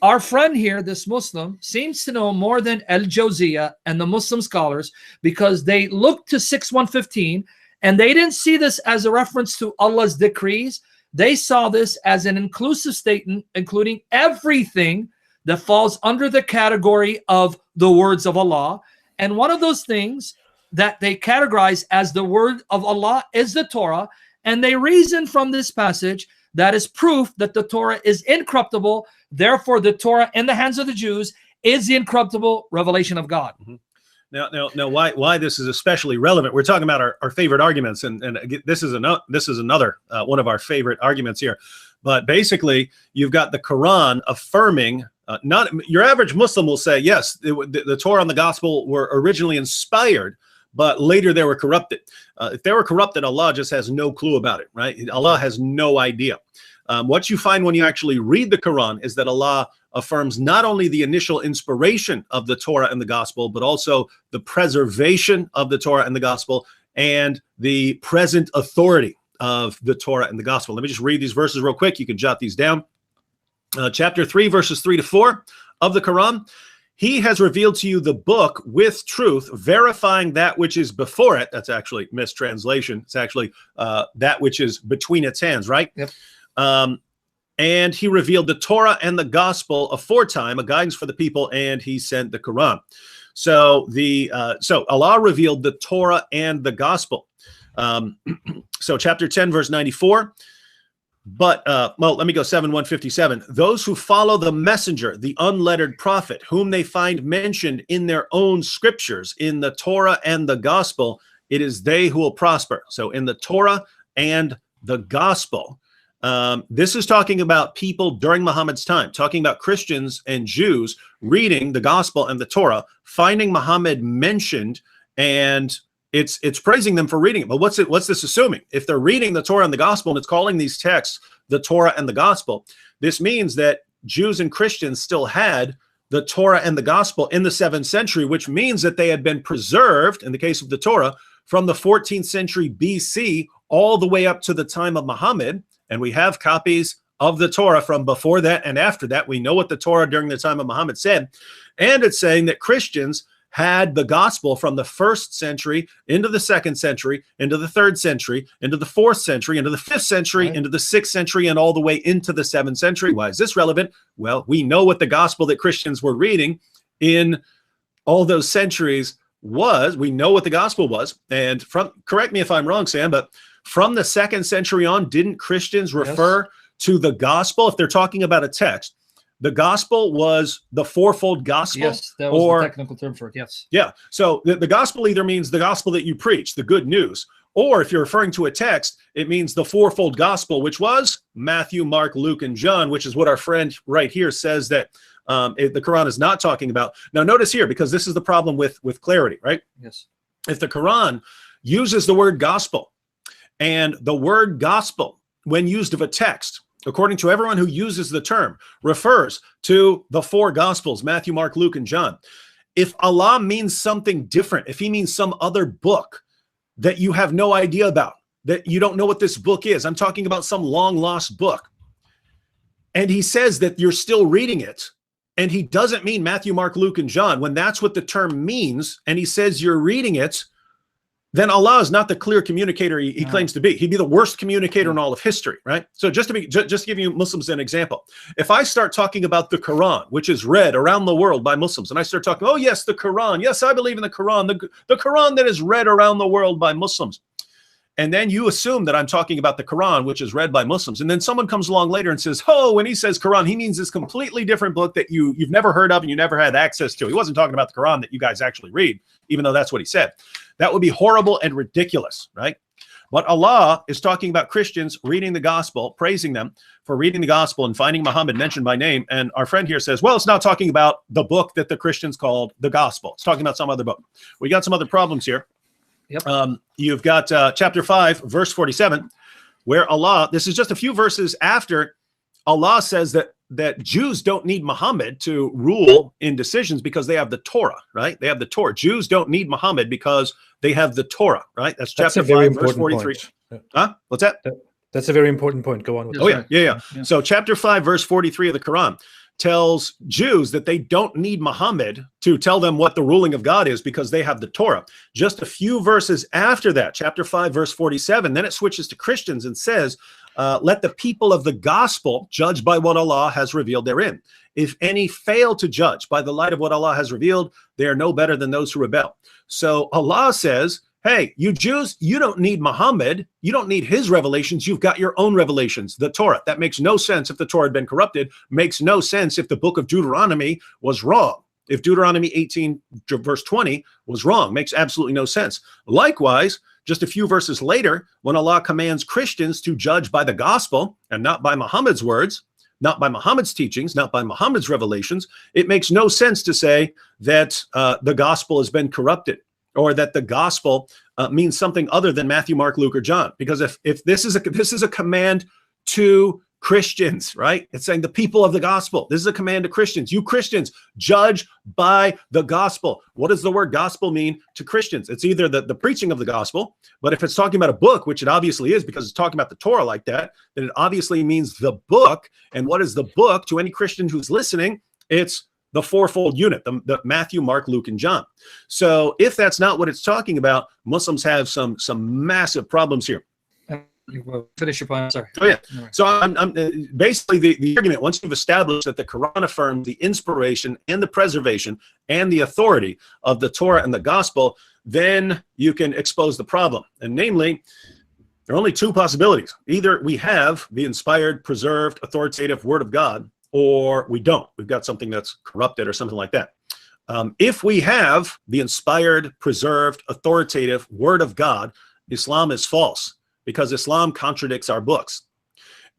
Speaker 3: Our friend here, this Muslim, seems to know more than Al-Jawziyah and the Muslim scholars, because they looked to 6:115 and they didn't see this as a reference to Allah's decrees. They saw this as an inclusive statement, including everything that falls under the category of the words of Allah. And one of those things that they categorize as the word of Allah is the Torah. And they reason from this passage that is proof that the Torah is incorruptible. Therefore, the Torah in the hands of the Jews is the incorruptible revelation of God.
Speaker 2: Mm-hmm. Now, why this is especially relevant? We're talking about our favorite arguments, and this is another one of our favorite arguments here. But basically, you've got the Quran affirming. Not your average Muslim will say, yes, the Torah and the Gospel were originally inspired, but later they were corrupted. If they were corrupted, Allah just has no clue about it, right? Allah has no idea. What you find when you actually read the Quran is that Allah affirms not only the initial inspiration of the Torah and the Gospel, but also the preservation of the Torah and the Gospel and the present authority of the Torah and the Gospel. Let me just read these verses real quick. You can jot these down. Chapter 3, verses 3-4 of the Quran. He has revealed to you the book with truth, verifying that which is before it. That's actually mistranslation. It's actually that which is between its hands, right?
Speaker 3: Yep.
Speaker 2: And he revealed the Torah and the Gospel aforetime, a guidance for the people, and he sent the Quran. So Allah revealed the Torah and the Gospel. So chapter 10, verse 94. But, well, let me go 7:157. Those who follow the messenger, the unlettered prophet, whom they find mentioned in their own scriptures, in the Torah and the Gospel, it is they who will prosper. So in the Torah and the Gospel, this is talking about people during Muhammad's time, talking about Christians and Jews reading the Gospel and the Torah, finding Muhammad mentioned, and it's praising them for reading it. But what's this assuming? If they're reading the Torah and the Gospel and it's calling these texts the Torah and the Gospel, this means that Jews and Christians still had the Torah and the Gospel in the 7th century, which means that they had been preserved, in the case of the Torah, from the 14th century BC all the way up to the time of Muhammad. And we have copies of the Torah from before that and after that. We know what the Torah during the time of Muhammad said. And it's saying that Christians had the Gospel from the 1st century into the 2nd century, into the 3rd century, into the 4th century, into the 5th century, right, into the 6th century, and all the way into the 7th century. Why is this relevant? Well, we know what the Gospel that Christians were reading in all those centuries was. We know what the Gospel was. And correct me if I'm wrong, Sam, but from the 2nd century on, didn't Christians refer to the Gospel? If they're talking about a text, the Gospel was the fourfold Gospel.
Speaker 3: Yes, that was the technical term for it, yes.
Speaker 2: Yeah, so the Gospel either means the Gospel that you preach, the good news, or if you're referring to a text, it means the fourfold Gospel, which was Matthew, Mark, Luke, and John, which is what our friend right here says that the Quran is not talking about. Now, notice here, because this is the problem with clarity, right?
Speaker 3: Yes.
Speaker 2: If the Quran uses the word gospel, and the word gospel, when used of a text, according to everyone who uses the term, refers to the 4 Gospels, Matthew, Mark, Luke, and John. If Allah means something different, if he means some other book that you have no idea about, that you don't know what this book is, I'm talking about some long lost book, and he says that you're still reading it, and he doesn't mean Matthew, Mark, Luke, and John, when that's what the term means, and he says you're reading it, then Allah is not the clear communicator he claims to be. He'd be the worst communicator in all of history, right? So just give you Muslims an example. If I start talking about the Quran, which is read around the world by Muslims, and I start talking, oh yes, the Quran, yes, I believe in the Quran, the Quran that is read around the world by Muslims. And then you assume that I'm talking about the Quran, which is read by Muslims. And then someone comes along later and says, oh, when he says Quran, he means this completely different book that you've never heard of and you never had access to. He wasn't talking about the Quran that you guys actually read, even though that's what he said. That would be horrible and ridiculous, right? But Allah is talking about Christians reading the gospel, praising them for reading the gospel and finding Muhammad mentioned by name. And our friend here says, well, it's not talking about the book that the Christians called the gospel. It's talking about some other book. We got some other problems here.
Speaker 3: Yep.
Speaker 2: You've got chapter 5, verse 47, where Allah, this is just a few verses after Allah says that that Jews don't need Muhammad to rule in decisions because they have the Torah, right? They have the Torah. Jews don't need Muhammad because they have the Torah, right? That's chapter 5, verse 43. Huh? What's that?
Speaker 1: That's a very important point. Go on with
Speaker 2: that. Yeah. So chapter 5, verse 43 of the Quran tells Jews that they don't need Muhammad to tell them what the ruling of God is because they have the Torah. Just a few verses after that, chapter 5, verse 47, then it switches to Christians and says, let the people of the gospel judge by what Allah has revealed therein. If any fail to judge by the light of what Allah has revealed, they are no better than those who rebel. So Allah says, hey, you Jews, you don't need Muhammad. You don't need his revelations. You've got your own revelations, the Torah. That makes no sense if the Torah had been corrupted. Makes no sense if the book of Deuteronomy was wrong. If Deuteronomy 18, verse 20 was wrong, makes absolutely no sense. Likewise, just a few verses later, when Allah commands Christians to judge by the gospel and not by Muhammad's words, not by Muhammad's teachings, not by Muhammad's revelations, it makes no sense to say that the gospel has been corrupted, or that the gospel means something other than Matthew, Mark, Luke, or John. Because if this is a command to Christians, right? It's saying the people of the gospel. This is a command to Christians. You Christians, judge by the gospel. What does the word gospel mean to Christians? It's either the preaching of the gospel, but if it's talking about a book, which it obviously is because it's talking about the Torah like that, then it obviously means the book. And what is the book to any Christian who's listening? It's the fourfold unit, the Matthew, Mark, Luke, and John. So if that's not what it's talking about, Muslims have some massive problems here.
Speaker 3: Finish your point. Sorry.
Speaker 2: Oh yeah. So I'm basically the argument. Once you've established that the Quran affirms the inspiration and the preservation and the authority of the Torah and the Gospel, then you can expose the problem. And namely, there are only two possibilities. Either we have the inspired, preserved, authoritative Word of God, or we don't. We've got something that's corrupted or something like that. If we have the inspired, preserved, authoritative Word of God, Islam is false because Islam contradicts our books.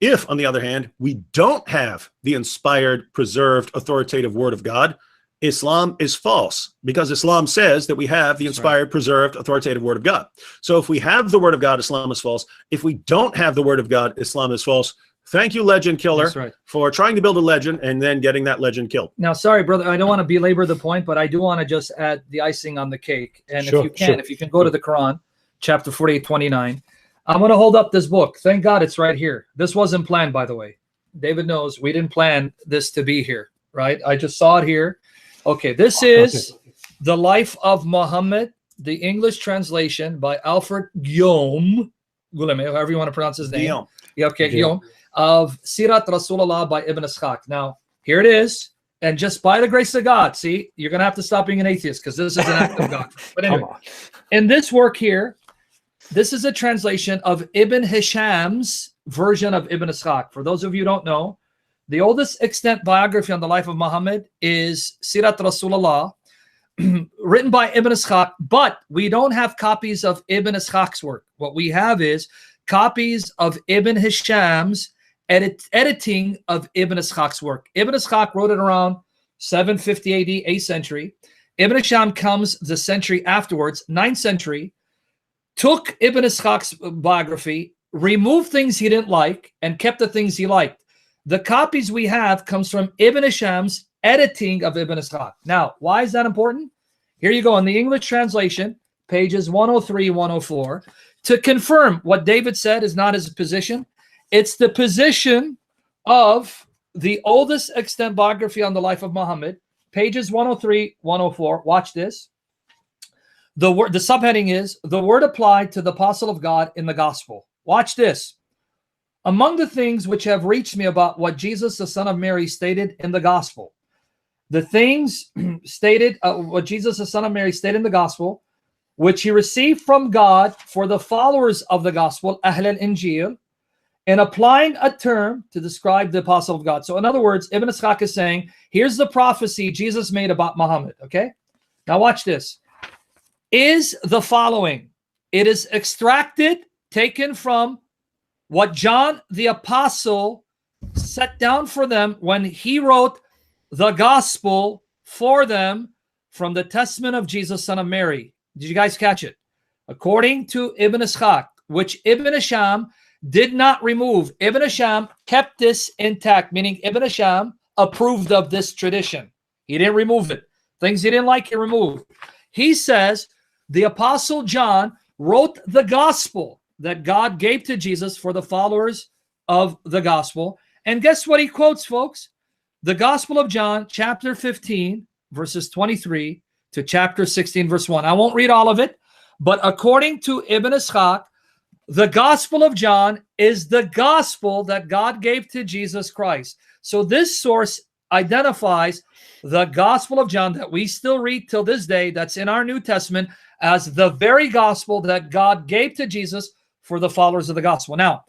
Speaker 2: If, on the other hand, we don't have the inspired, preserved, authoritative Word of God, Islam is false because Islam says that we have the inspired, preserved, authoritative Word of God. So if we have the Word of God, Islam is false. If we don't have the Word of God, Islam is false. Thank you, Legend Killer, for trying to build a legend and then getting that legend killed.
Speaker 3: Now, sorry, brother, I don't want to belabor the point, but I do want to just add the icing on the cake. And if you can go to the Quran, chapter 48, 29. I'm going to hold up this book. Thank God it's right here. This wasn't planned, by the way. David knows we didn't plan this to be here, right? I just saw it here. Okay, this is The Life of Muhammad, the English translation by Alfred Guillaume, however you want to pronounce his name.
Speaker 2: Guillaume.
Speaker 3: Yeah, okay, Guillaume. Of Sirat Rasulullah by Ibn Ishaq. Now, here it is. And just by the grace of God, see, you're going to have to stop being an atheist because this is an act of God. But anyway, in this work here, this is a translation of Ibn Hisham's version of Ibn Ishaq. For those of you who don't know, the oldest extant biography on the life of Muhammad is Sirat Rasulullah, written by Ibn Ishaq, but we don't have copies of Ibn Ishaq's work. What we have is copies of Ibn Hisham's editing of Ibn Ishaq's work. Ibn Ishaq wrote it around 750 AD, 8th century. Ibn Hisham comes the century afterwards, 9th century, took Ibn Ishaq's biography, removed things he didn't like, and kept the things he liked. The copies we have comes from Ibn Hisham's editing of Ibn Ishaq. Now, why is that important? Here you go. In the English translation, pages 103, 104, to confirm what David said is not his position, it's the position of the oldest extant biography on the life of Muhammad, pages 103, 104. Watch this. The subheading is, the word applied to the apostle of God in the gospel. Watch this. Among the things which have reached me about what Jesus, the son of Mary, stated in the gospel, the things stated, what Jesus, the son of Mary, stated in the gospel, which he received from God for the followers of the gospel, Ahl al-Injil, and applying a term to describe the apostle of God. So in other words, Ibn Ishaq is saying, here's the prophecy Jesus made about Muhammad, okay? Now watch this. Is the following. It is extracted, taken from what John the apostle set down for them when he wrote the gospel for them from the testament of Jesus, son of Mary. Did you guys catch it? According to Ibn Ishaq, which Ibn Hisham did not remove. Ibn Hisham kept this intact, meaning Ibn Hisham approved of this tradition. He didn't remove it. Things he didn't like, he removed. He says the Apostle John wrote the gospel that God gave to Jesus for the followers of the gospel. And guess what he quotes, folks? The Gospel of John, chapter 15, verses 23 to chapter 16, verse 1. I won't read all of it, but according to Ibn Ishaq, the Gospel of John is the gospel that God gave to Jesus Christ. So this source identifies the Gospel of John that we still read till this day, that's in our New Testament, as the very gospel that God gave to Jesus for the followers of the gospel. Now,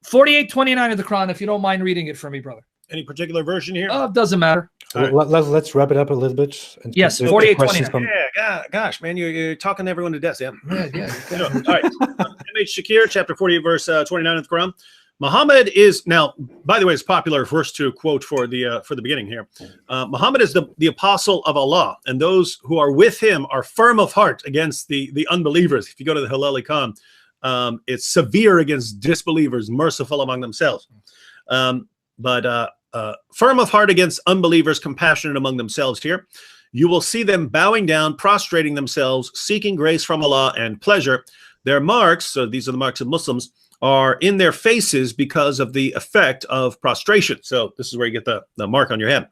Speaker 3: 48:29 of the Quran, if you don't mind reading it for me, brother.
Speaker 2: Any particular version here?
Speaker 3: Oh, it doesn't matter.
Speaker 1: Right. Let's wrap it up a little bit. And
Speaker 3: yes, 48:29.
Speaker 2: Yeah, gosh, man, you're talking everyone to death, Sam.
Speaker 3: Yeah.
Speaker 2: All right. M.H. Shakir, chapter 48, verse 29 of the Quran. Muhammad is now, by the way, it's popular verse to quote for the beginning here. Muhammad is the apostle of Allah, and those who are with him are firm of heart against the unbelievers. If you go to the Halali Khan, it's severe against disbelievers, merciful among themselves. But firm of heart against unbelievers, compassionate among themselves here. You will see them bowing down, prostrating themselves, seeking grace from Allah and pleasure. Their marks, so these are the marks of Muslims, are in their faces because of the effect of prostration. So this is where you get the mark on your head.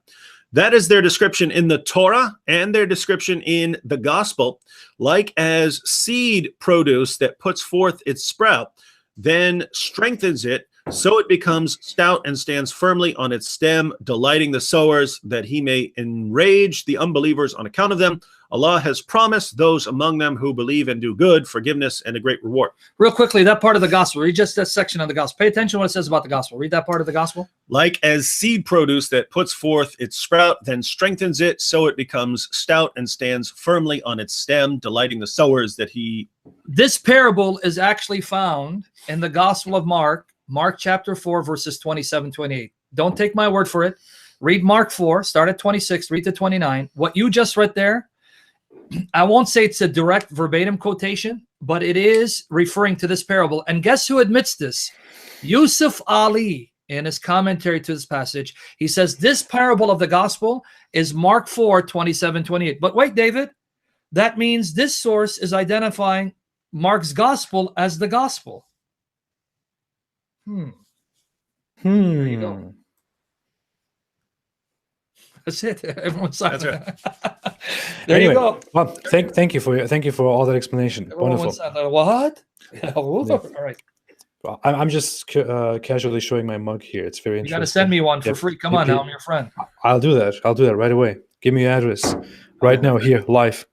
Speaker 2: That is their description in the Torah and their description in the gospel. Like as seed produce that puts forth its sprout, then strengthens it, so it becomes stout and stands firmly on its stem, delighting the sowers, that he may enrage the unbelievers on account of them. Allah has promised those among them who believe and do good forgiveness and a great reward.
Speaker 3: Real quickly, that part of the gospel. Read just that section of the gospel. Pay attention to what it says about the gospel. Read that part of the gospel.
Speaker 2: Like as seed produce that puts forth its sprout, then strengthens it, so it becomes stout and stands firmly on its stem, delighting the sowers that he...
Speaker 3: This parable is actually found in the Gospel of Mark chapter 4, verses 27, 28. Don't take my word for it. Read Mark 4, start at 26, read to 29. What you just read there, I won't say it's a direct verbatim quotation, but it is referring to this parable. And guess who admits this? Yusuf Ali, in his commentary to this passage, he says this parable of the gospel is Mark 4, 27, 28. But wait, David, that means this source is identifying Mark's gospel as the gospel. There you go. That's it. Everyone's silent.
Speaker 2: That's right.
Speaker 3: There you go.
Speaker 1: Well, thank you for all that explanation. Wonderful.
Speaker 3: What? All right.
Speaker 1: Well, I'm just casually showing my mug here. It's very interesting.
Speaker 3: You got to send me one for free. Come on now, I'm your friend.
Speaker 1: I'll do that. I'll do that right away. Give me your address right now here, live.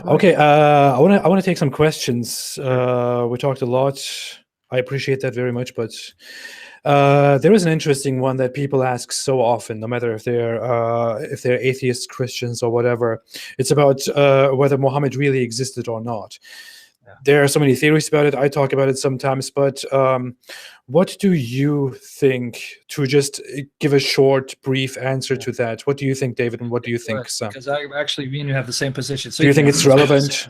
Speaker 1: Okay. I want to take some questions. We talked a lot. I appreciate that very much, but there is an interesting one that people ask so often, no matter if they're atheists, Christians, or whatever. It's about whether Muhammad really existed or not. Yeah. There are so many theories about it. I talk about it sometimes, but what do you think? To just give a short, brief answer to that, what do you think, David, and what do you think, Sam?
Speaker 3: Because I actually, me and you have the same position. So
Speaker 1: do you think it's relevant?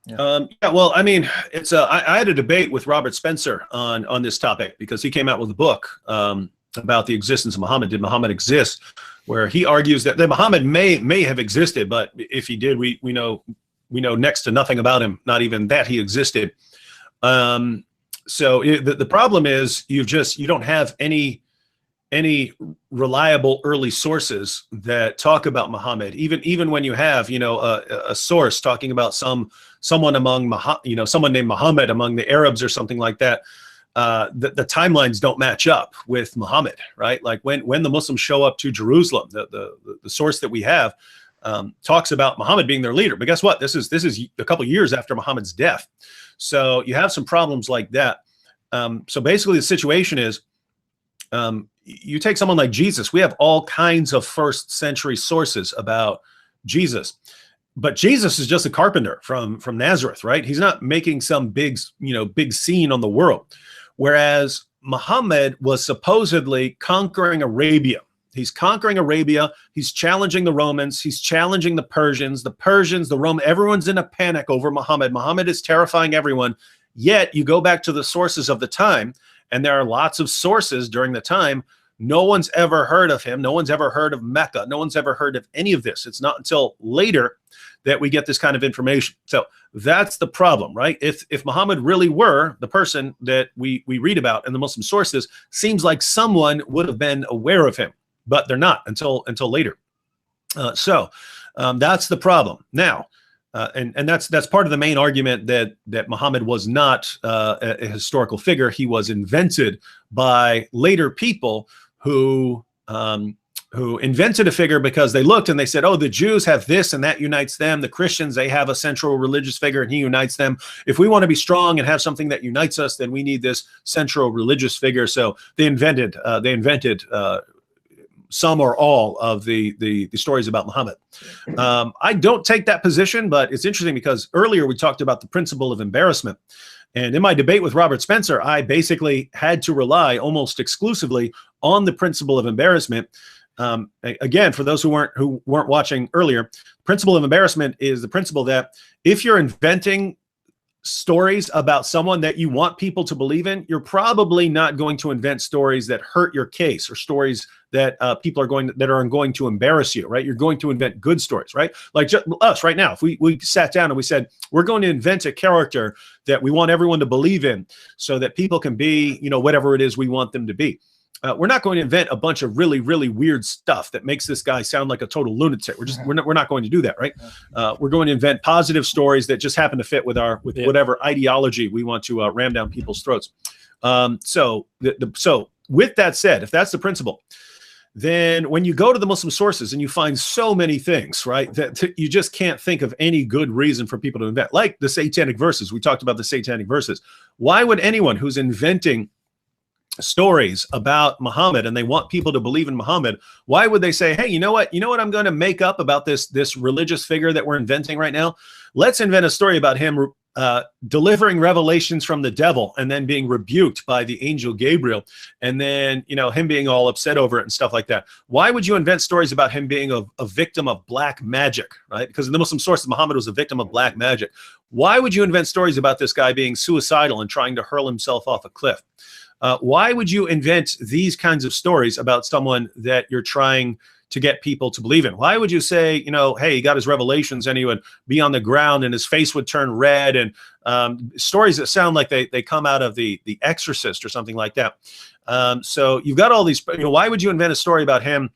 Speaker 2: Yeah. Well, I mean, it's I had a debate with Robert Spencer on this topic because he came out with a book about the existence of Muhammad. Did Muhammad exist? Where he argues that Muhammad may have existed, but if he did, we know next to nothing about him. Not even that he existed. So the problem is you don't have any reliable early sources that talk about Muhammad. Even when you have a source talking about someone among someone named Muhammad among the Arabs or something like that, the timelines don't match up with Muhammad, right? Like when the Muslims show up to Jerusalem, the source that we have talks about Muhammad being their leader. But guess what? This is a couple of years after Muhammad's death. So you have some problems like that. So basically the situation is, you take someone like Jesus. We have all kinds of first century sources about Jesus, but Jesus is just a carpenter from Nazareth, right? He's not making some big scene on the world. Whereas Muhammad was supposedly conquering Arabia. He's conquering Arabia. He's challenging the Romans. He's challenging the Persians, the Romans. Everyone's in a panic over Muhammad. Muhammad is terrifying everyone. Yet you go back to the sources of the time, and there are lots of sources during the time. No one's ever heard of him. No one's ever heard of Mecca. No one's ever heard of any of this. It's not until later that we get this kind of information. So that's the problem, right? If Muhammad really were the person that we read about in the Muslim sources, seems like someone would have been aware of him, but they're not until later. So that's the problem. Now, and that's part of the main argument that Muhammad was not a historical figure. He was invented by later people who invented a figure because they looked and they said, oh, the Jews have this and that unites them. The Christians, they have a central religious figure and he unites them. If we want to be strong and have something that unites us, then we need this central religious figure. So they invented some or all of the stories about Muhammad. I don't take that position, but it's interesting because earlier we talked about the principle of embarrassment. And in my debate with Robert Spencer, I basically had to rely almost exclusively on the principle of embarrassment. Again, for those who weren't watching earlier, principle of embarrassment is the principle that if you're inventing stories about someone that you want people to believe in, you're probably not going to invent stories that hurt your case or stories that people are going to embarrass you, right? You're going to invent good stories, right? Like us right now, if we sat down and we said, we're going to invent a character that we want everyone to believe in so that people can be, whatever it is we want them to be. We're not going to invent a bunch of really, really weird stuff that makes this guy sound like a total lunatic. We're not going to do that, right? We're going to invent positive stories that just happen to fit with whatever ideology we want to ram down people's throats. So with that said, if that's the principle, then when you go to the Muslim sources and you find so many things, right, that you just can't think of any good reason for people to invent, like the satanic verses. We talked about the satanic verses. Why would anyone who's inventing stories about Muhammad and they want people to believe in Muhammad, why would they say, hey, you know what I'm going to make up about this religious figure that we're inventing right now? Let's invent a story about him delivering revelations from the devil and then being rebuked by the angel Gabriel, and then him being all upset over it and stuff like that. Why would you invent stories about him being a victim of black magic, right? Because in the Muslim sources, Muhammad was a victim of black magic. Why would you invent stories about this guy being suicidal and trying to hurl himself off a cliff? Why would you invent these kinds of stories about someone that you're trying to get people to believe in? Why would you say, hey, he got his revelations and he would be on the ground and his face would turn red, and stories that sound like they come out of the Exorcist or something like that. So you've got all these, why would you invent a story about him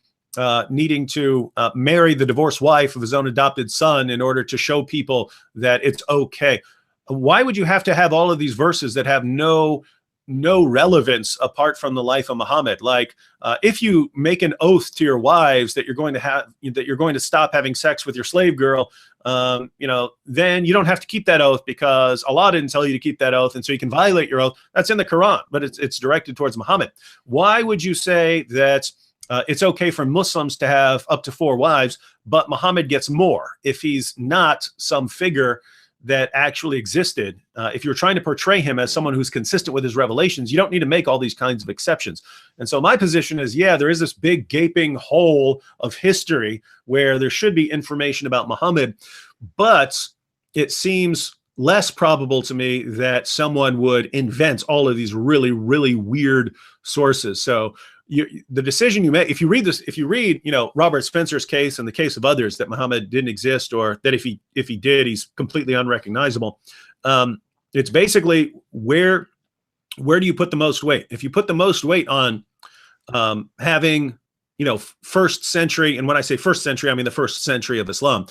Speaker 2: needing to marry the divorced wife of his own adopted son in order to show people that it's okay? Why would you have to have all of these verses that have no relevance apart from the life of Muhammad? Like if you make an oath to your wives that you're going to stop having sex with your slave girl, then you don't have to keep that oath because Allah didn't tell you to keep that oath, and so you can violate your oath. That's in the Quran, but it's directed towards Muhammad. Why would you say that it's okay for Muslims to have up to 4 wives, but Muhammad gets more if he's not some figure that actually existed? If you're trying to portray him as someone who's consistent with his revelations, you don't need to make all these kinds of exceptions. And so my position is, yeah, there is this big gaping hole of history where there should be information about Muhammad, but it seems less probable to me that someone would invent all of these really, really weird sources. So the decision you make, if you read Robert Spencer's case and the case of others that Muhammad didn't exist, or that if he did, he's completely unrecognizable. It's basically where do you put the most weight? If you put the most weight on having first century, and when I say first century, I mean the first century of Islam,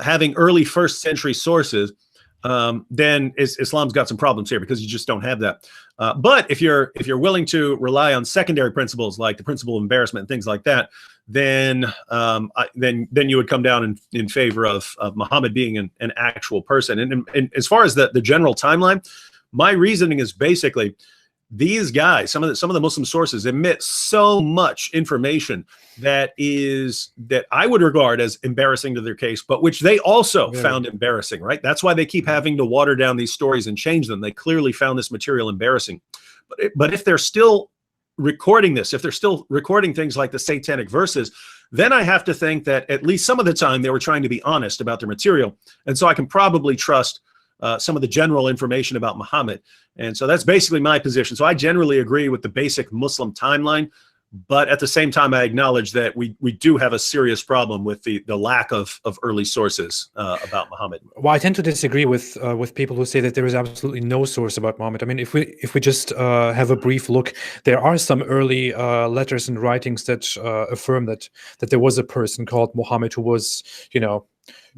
Speaker 2: having early first century sources, then Islam's got some problems here because you just don't have that. But if you're willing to rely on secondary principles like the principle of embarrassment and things like that, then you would come down in favor of Muhammad being an actual person. And as far as the general timeline, my reasoning is basically these guys, some of the Muslim sources emit so much information that I would regard as embarrassing to their case, but which they also found embarrassing, right? That's why they keep having to water down these stories and change them. They clearly found this material embarrassing. But if they're still recording this, if they're still recording things like the satanic verses, then I have to think that at least some of the time they were trying to be honest about their material. And so I can probably trust some of the general information about Muhammad. And so that's basically my position. So I generally agree with the basic Muslim timeline, but at the same time, I acknowledge that we do have a serious problem with the lack of early sources about Muhammad.
Speaker 1: Well, I tend to disagree with people who say that there is absolutely no source about Muhammad. I mean, if we just have a brief look, there are some early letters and writings that affirm that there was a person called Muhammad who was,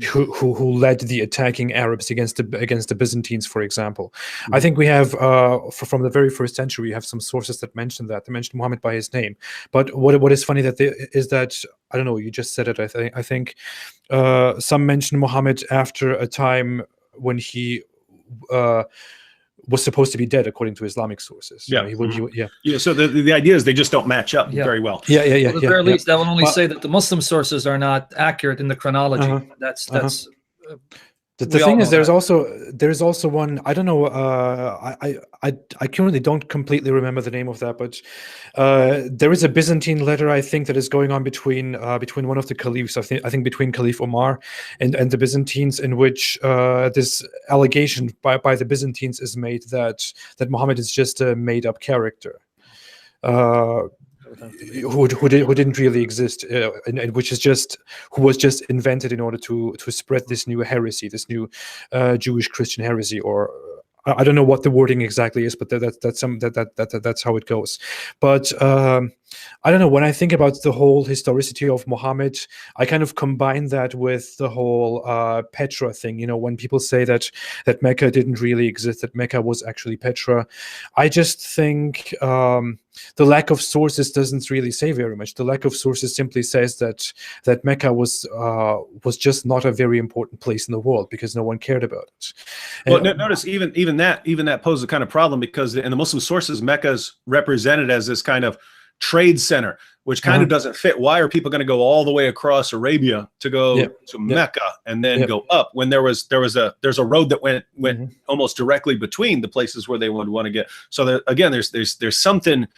Speaker 1: who led the attacking Arabs against the Byzantines, for example. I think we have from the very first century, we have some sources that mention that. They mention Muhammad by his name. But what is funny is that, I don't know, you just said it. I think some mention Muhammad after a time when he was supposed to be dead, according to Islamic sources.
Speaker 2: Yeah.
Speaker 1: Yeah.
Speaker 2: So the idea is they just don't match up very well.
Speaker 1: Yeah.
Speaker 3: At the very least, that will only say that the Muslim sources are not accurate in the chronology. That's
Speaker 1: The thing is, there's also one. I don't know. I currently don't completely remember the name of that, but there is a Byzantine letter, I think, that is going on between one of the caliphs. I think between Caliph Omar and the Byzantines, in which this allegation by the Byzantines is made that Muhammad is just a made up character. Who didn't really exist, and who was just invented in order to spread this new heresy, this new Jewish Christian heresy, or I don't know what the wording exactly is, but that's how it goes. But I don't know. When I think about the whole historicity of Muhammad, I kind of combine that with the whole Petra thing. When people say that Mecca didn't really exist, that Mecca was actually Petra, I just think the lack of sources doesn't really say very much. The lack of sources simply says that Mecca was just not a very important place in the world because no one cared about it.
Speaker 2: Well, notice even that poses a kind of problem, because in the Muslim sources, Mecca is represented as this kind of trade center, which kind of doesn't fit. Why are people going to go all the way across Arabia to go to Mecca and then go up, when there's a road that went almost directly between the places where they would want to get? So again, there's something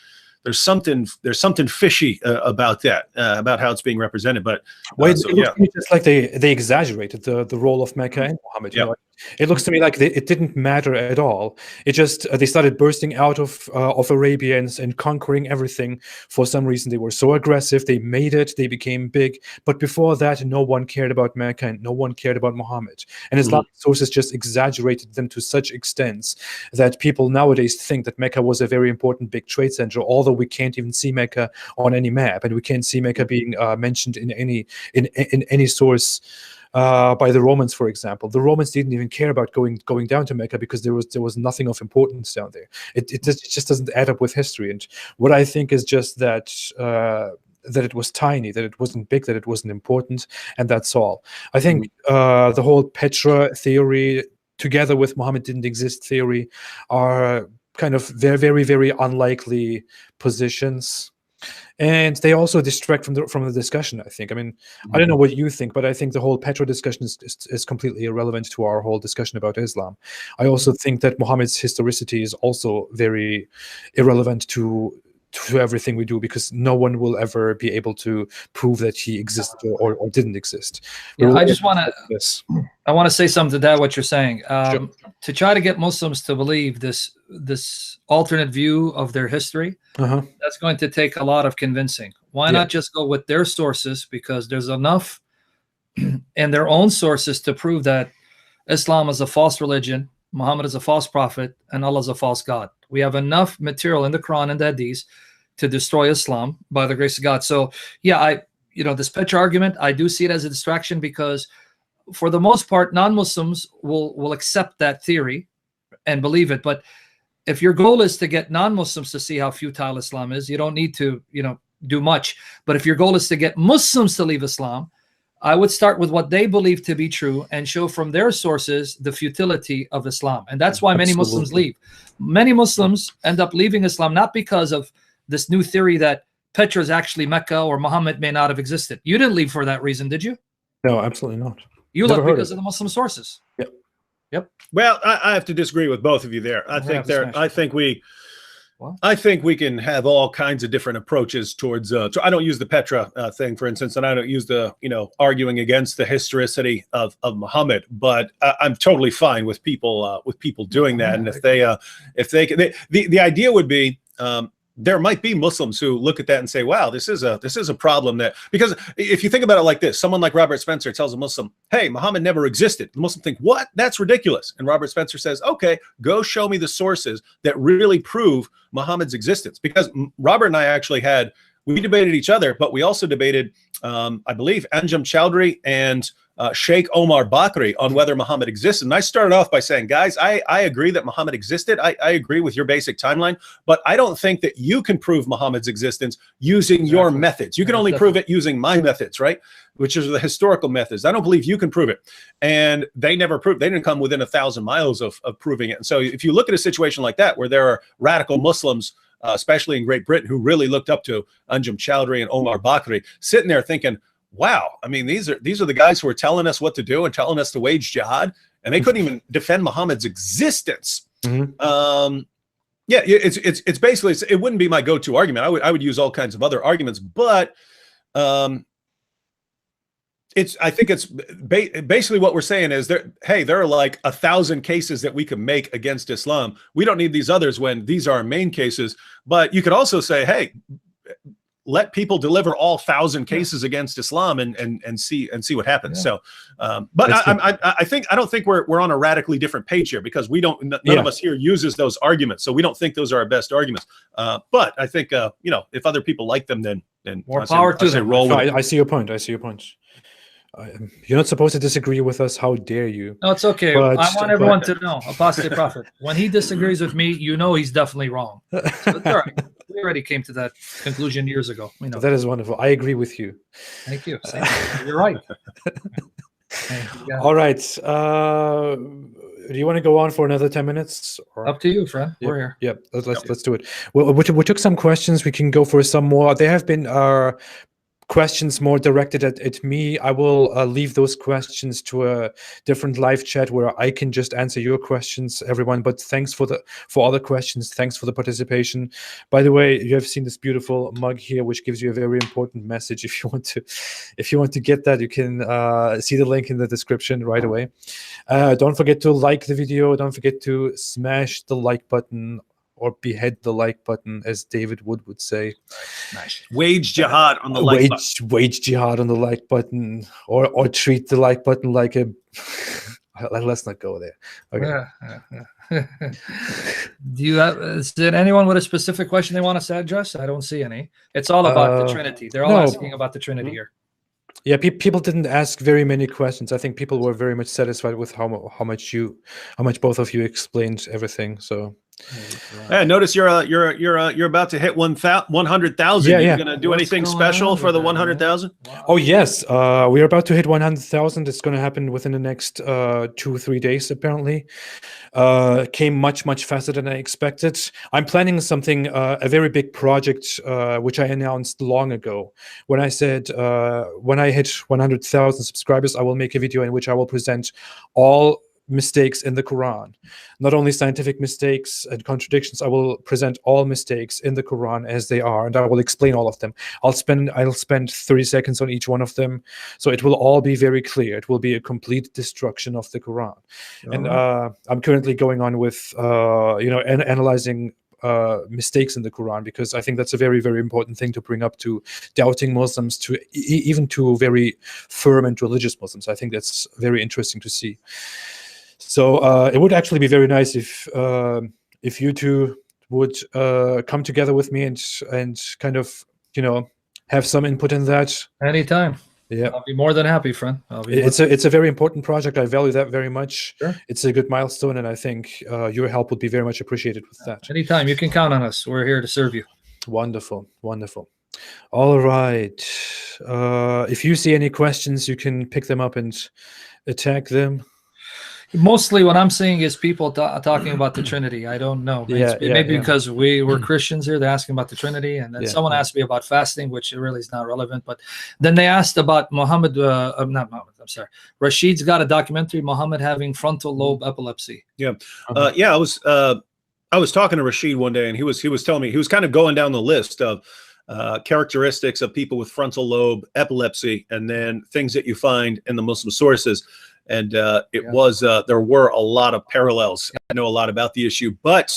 Speaker 2: fishy about that, about how it's being represented. But
Speaker 1: it looks to me just like they exaggerated the role of Mecca and Muhammad. It looks to me like it didn't matter at all. It just they started bursting out of Arabia and conquering everything. For some reason, they were so aggressive. They made it. They became big. But before that, no one cared about Mecca and no one cared about Muhammad. And Islamic sources just exaggerated them to such extents that people nowadays think that Mecca was a very important big trade center, although we can't even see Mecca on any map, and we can't see Mecca being mentioned in any source. By the Romans, for example. The Romans didn't even care about going down to Mecca because there was nothing of importance down there. It just doesn't add up with history. And what I think is just that it was tiny, that it wasn't big, that it wasn't important, and that's all. I think the whole Petra theory, together with Muhammad didn't exist theory, are kind of very, very, very unlikely positions. And they also distract from the discussion, I think. I mean, I don't know what you think, but I think the whole Petra discussion is completely irrelevant to our whole discussion about Islam. I also think that Muhammad's historicity is also very irrelevant to everything we do, because no one will ever be able to prove that he existed or didn't exist.
Speaker 3: I just want to say something to that, what you're saying.
Speaker 1: Sure.
Speaker 3: To try to get Muslims to believe this alternate view of their history, that's going to take a lot of convincing. Why not just go with their sources? Because there's enough in their own sources to prove that Islam is a false religion, Muhammad is a false prophet, and Allah is a false God. We have enough material in the Quran and the Hadith to destroy Islam by the grace of God. So this Petra argument, I do see it as a distraction, because for the most part, non-Muslims will accept that theory and believe it. But if your goal is to get non-Muslims to see how futile Islam is, you don't need to do much. But if your goal is to get Muslims to leave Islam, I would start with what they believe to be true and show from their sources the futility of Islam. And that's why many Muslims leave. Many Muslims end up leaving Islam not because of this new theory that Petra is actually Mecca or Muhammad may not have existed. You didn't leave for that reason, did you?
Speaker 1: No, absolutely not.
Speaker 3: You left because of the Muslim sources.
Speaker 1: Yep.
Speaker 2: Well, I have to disagree with both of you there. I think
Speaker 3: What?
Speaker 2: I think we can have all kinds of different approaches towards. I don't use the Petra thing, for instance, and I don't use the arguing against the historicity of Muhammad. But I'm totally fine with people doing that. And if the idea would be. There might be Muslims who look at that and say, wow, this is a problem because if you think about it like this, someone like Robert Spencer tells a Muslim, hey, Muhammad never existed. The Muslim think, what? That's ridiculous. And Robert Spencer says, okay, go show me the sources that really prove Muhammad's existence. Because Robert and I we debated each other, but we also debated, I believe, Anjem Choudhury and Sheikh Omar Bakri on whether Muhammad existed. And I started off by saying, guys, I agree that Muhammad existed. I agree with your basic timeline, but I don't think that you can prove Muhammad's existence using your methods. You can only prove it using my methods, right? Which is the historical methods. I don't believe you can prove it. And they never proved, they didn't come within 1,000 miles of proving it. And so if you look at a situation like that, where there are radical Muslims, especially in Great Britain, who really looked up to Anjem Choudhury and Omar Bakri, sitting there thinking, wow, I mean, these are the guys who are telling us what to do and telling us to wage jihad, and they couldn't even defend Muhammad's existence. Mm-hmm. Yeah, it's basically, it wouldn't be my go-to argument. I would use all kinds of other arguments, but I think it's basically what we're saying is there are like 1,000 cases that we can make against Islam. We don't need these others when these are our main cases. But you could also say, hey, let people deliver all 1,000 cases against Islam and see what happens. Yeah. So, but I don't think we're on a radically different page here, because none of us here uses those arguments, so we don't think those are our best arguments. But I think if other people like them, then
Speaker 3: more power to them.
Speaker 1: Roll. I see your point. You're not supposed to disagree with us. How dare you?
Speaker 3: No, it's okay. I want everyone to know, Apostate Prophet, when he disagrees with me, he's definitely wrong. So it's all right. We already came to that conclusion years ago. We know
Speaker 1: that is wonderful. I agree with you.
Speaker 3: Thank you. You're right.
Speaker 1: All right. Do you want to go on for another 10 minutes? Or?
Speaker 3: Up to you, friend. We're here.
Speaker 1: Yeah, let's do it. Well, we took some questions. We can go for some more. There have been questions more directed at me. I will leave those questions to a different live chat where I can just answer your questions, everyone. But thanks for all the questions. Thanks for the participation. By the way, you have seen this beautiful mug here, which gives you a very important message. If you want to get that, you can see the link in the description right away. Don't forget to like the video. Don't forget to smash the like button, or behead the like button, as David Wood would say.
Speaker 2: Nice. Wage jihad on the like button.
Speaker 1: Wage jihad on the like button, or treat the like button like a... Let's not go there. Okay.
Speaker 3: Is there anyone with a specific question they want us to address? I don't see any. It's all about the Trinity. They're all asking about the Trinity here.
Speaker 1: Yeah, people didn't ask very many questions. I think people were very much satisfied with how much both of you explained everything. So.
Speaker 2: Yeah, notice you're about to hit 100,000.
Speaker 1: Yeah,
Speaker 2: You're gonna do anything special for the 100,000?
Speaker 1: Wow. Oh yes, we're about to hit 100,000. It's going to happen within the next 2 or 3 days. Apparently, came much faster than I expected. I'm planning something, a very big project, which I announced long ago. When I said when I hit 100,000 subscribers, I will make a video in which I will present all mistakes in the Quran, not only scientific mistakes and contradictions. I will present all mistakes in the Quran as they are, and I will explain all of them. I'll spend 30 seconds on each one of them, so it will all be very clear. It will be a complete destruction of the Quran. And I'm currently going on with analyzing mistakes in the Quran, because I think that's a very, very important thing to bring up to doubting Muslims, to even to very firm and religious Muslims. I think that's very interesting to see. So it would actually be very nice if you two would come together with me and kind of have some input in that.
Speaker 3: Anytime.
Speaker 1: Yeah,
Speaker 3: I'll be more than happy, friend.
Speaker 1: It's a very important project. I value that very much.
Speaker 3: Sure.
Speaker 1: It's a good milestone, and I think your help would be very much appreciated with that.
Speaker 3: Anytime, you can count on us. We're here to serve you.
Speaker 1: Wonderful. All right. If you see any questions, you can pick them up and attack them.
Speaker 3: Mostly what I'm seeing is people talking about the Trinity. I don't know. Maybe because we're Christians here, they're asking about the Trinity. And then someone asked me about fasting, which really is not relevant. But then they asked about Muhammad, not Muhammad, I'm sorry. Rashid's got a documentary, Muhammad having frontal lobe epilepsy.
Speaker 2: Yeah. I I was talking to Rashid one day, and he was telling me, he was kind of going down the list of characteristics of people with frontal lobe epilepsy, and then things that you find in the Muslim sources. And there were a lot of parallels. I know a lot about the issue, but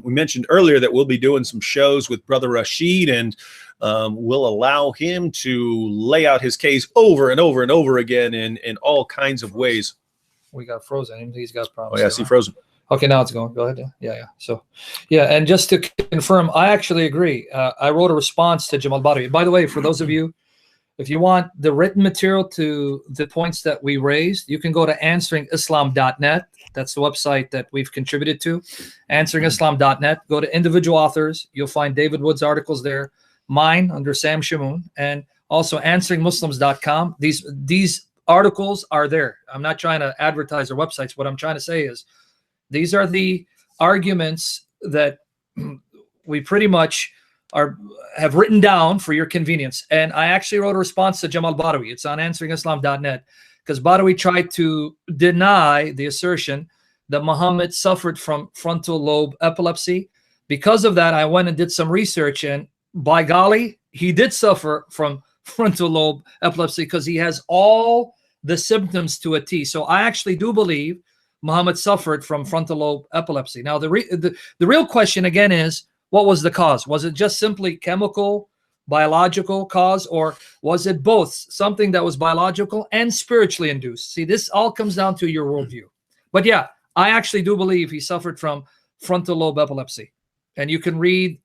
Speaker 2: we mentioned earlier that we'll be doing some shows with Brother Rashid, and we'll allow him to lay out his case over and over and over again in all kinds of ways.
Speaker 3: We got frozen. He's got problems.
Speaker 2: Oh, yeah, I see frozen.
Speaker 3: Okay, now it's going. Go ahead. Yeah. So, yeah, and just to confirm, I actually agree. I wrote a response to Jamal Badawi. By the way, for those of you, if you want the written material to the points that we raised, you can go to answeringislam.net. That's the website that we've contributed to, answeringislam.net. Go to individual authors. You'll find David Wood's articles there, mine under Sam Shamoun, and also answeringmuslims.com. These articles are there. I'm not trying to advertise their websites. What I'm trying to say is these are the arguments that we pretty much have written down for your convenience. And I actually wrote a response to Jamal Badawi. It's on answeringislam.net, because Badawi tried to deny the assertion that Muhammad suffered from frontal lobe epilepsy. Because of that, I went and did some research, and by golly, he did suffer from frontal lobe epilepsy, because he has all the symptoms to a T. So I actually do believe Muhammad suffered from frontal lobe epilepsy. Now, the real question again is, what was the cause? Was it just simply chemical, biological cause, or was it both, something that was biological and spiritually induced? See, this all comes down to your worldview. But yeah, I actually do believe he suffered from frontal lobe epilepsy. And you can read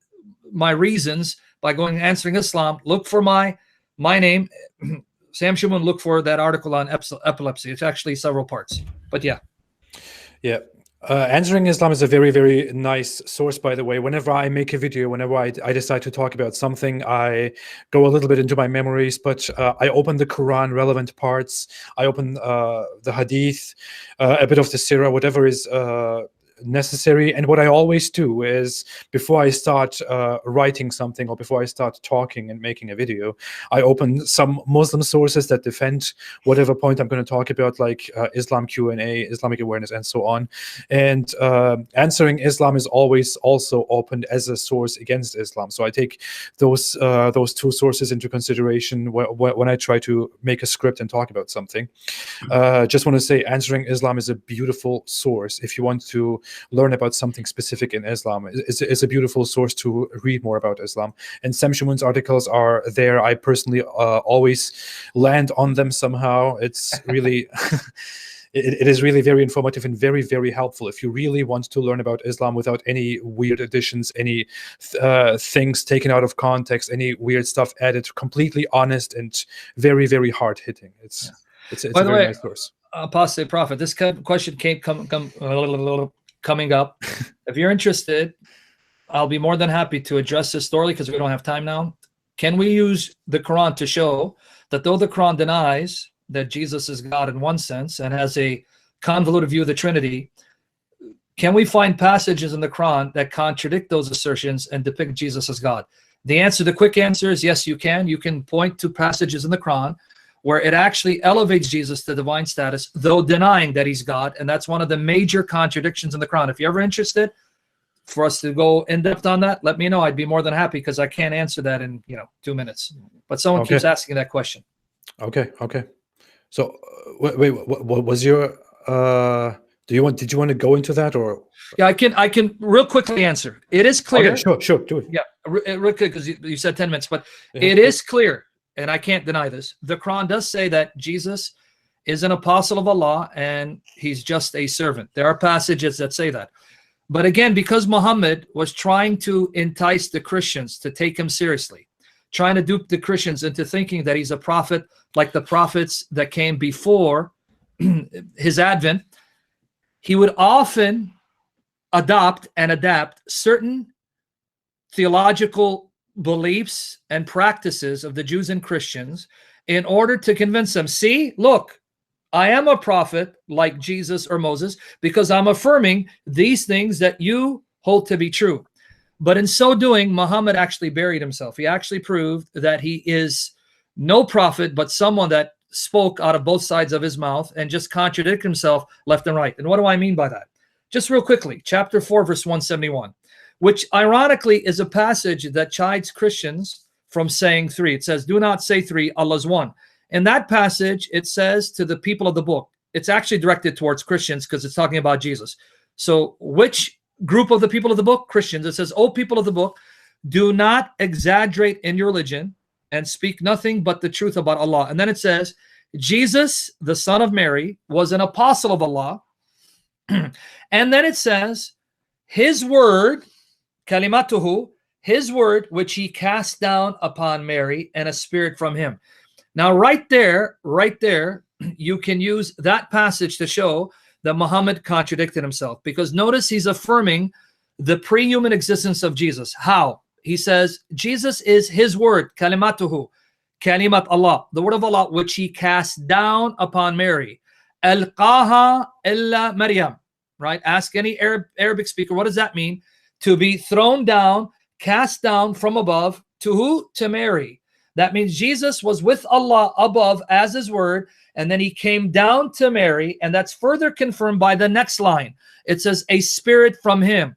Speaker 3: my reasons by going to Answering Islam. Look for my name, Sam Shamoun. Look for that article on epilepsy. It's actually several parts. But yeah.
Speaker 1: Yeah. Answering Islam is a very, very nice source, by the way. Whenever I make a video, whenever I decide to talk about something, I go a little bit into my memories, but I open the Quran, relevant parts. I open the Hadith, a bit of the Sirah, whatever is necessary. And what I always do is, before I start writing something, or before I start talking and making a video, I open some Muslim sources that defend whatever point I'm going to talk about, like Islam Q&A, Islamic awareness, and so on. And Answering Islam is always also opened as a source against Islam. So I take those two sources into consideration when I try to make a script and talk about something. Just want to say, Answering Islam is a beautiful source if you want to learn about something specific in Islam. It's a beautiful source to read more about Islam. And Sam Shamoun's articles are there. I personally always land on them somehow. It's really it is really very informative and very, very helpful if you really want to learn about Islam without any weird additions, any things taken out of context, any weird stuff added. Completely honest and very, very hard hitting. It's a very nice source.
Speaker 3: Apostate Prophet, this question coming up. If you're interested, I'll be more than happy to address this thoroughly, because we don't have time now. Can we use the Quran to show that though the Quran denies that Jesus is God in one sense and has a convoluted view of the Trinity, can we find passages in the Quran that contradict those assertions and depict Jesus as God? The quick answer is yes, you can. You can point to passages in the Quran where it actually elevates Jesus to divine status, though denying that he's God. And that's one of the major contradictions in the Quran. If you're ever interested for us to go in depth on that, let me know. I'd be more than happy, because I can't answer that in 2 minutes. But someone keeps asking that question.
Speaker 1: Okay. So wait, what was your did you want to go into that, or?
Speaker 3: Yeah, I can real quickly answer. It is clear.
Speaker 1: Okay, sure, do it.
Speaker 3: Yeah, real quick, because you said 10 minutes, but it is clear, and I can't deny this. The Quran does say that Jesus is an apostle of Allah and he's just a servant. There are passages that say that. But again, because Muhammad was trying to entice the Christians to take him seriously, trying to dupe the Christians into thinking that he's a prophet like the prophets that came before his advent, he would often adopt and adapt certain theological beliefs and practices of the Jews and Christians in order to convince them, see, look, I am a prophet like Jesus or Moses because I'm affirming these things that you hold to be true. But in so doing, Muhammad actually buried himself. He actually proved that he is no prophet, but someone that spoke out of both sides of his mouth and just contradicted himself left and right. And what do I mean by that? Just real quickly, chapter 4, verse 171. which ironically is a passage that chides Christians from saying three. It says, do not say three, Allah's one. In that passage, it says to the people of the book, it's actually directed towards Christians because it's talking about Jesus. So which group of the people of the book? Christians. It says, O people of the book, do not exaggerate in your religion and speak nothing but the truth about Allah. And then it says, Jesus, the son of Mary, was an apostle of Allah. And then it says, his word, kalimatuhu, his word, which he cast down upon Mary, and a spirit from him. Now, right there, you can use that passage to show that Muhammad contradicted himself, because notice he's affirming the pre-human existence of Jesus. How? He says, Jesus is his word, kalimatuhu, kalimat Allah, the word of Allah, which he cast down upon Mary. Alqaha illa Maryam, right? Ask any Arabic speaker, what does that mean? To be thrown down, cast down from above, to who? To Mary. That means Jesus was with Allah above as his word, and then he came down to Mary, and that's further confirmed by the next line. It says, a spirit from him.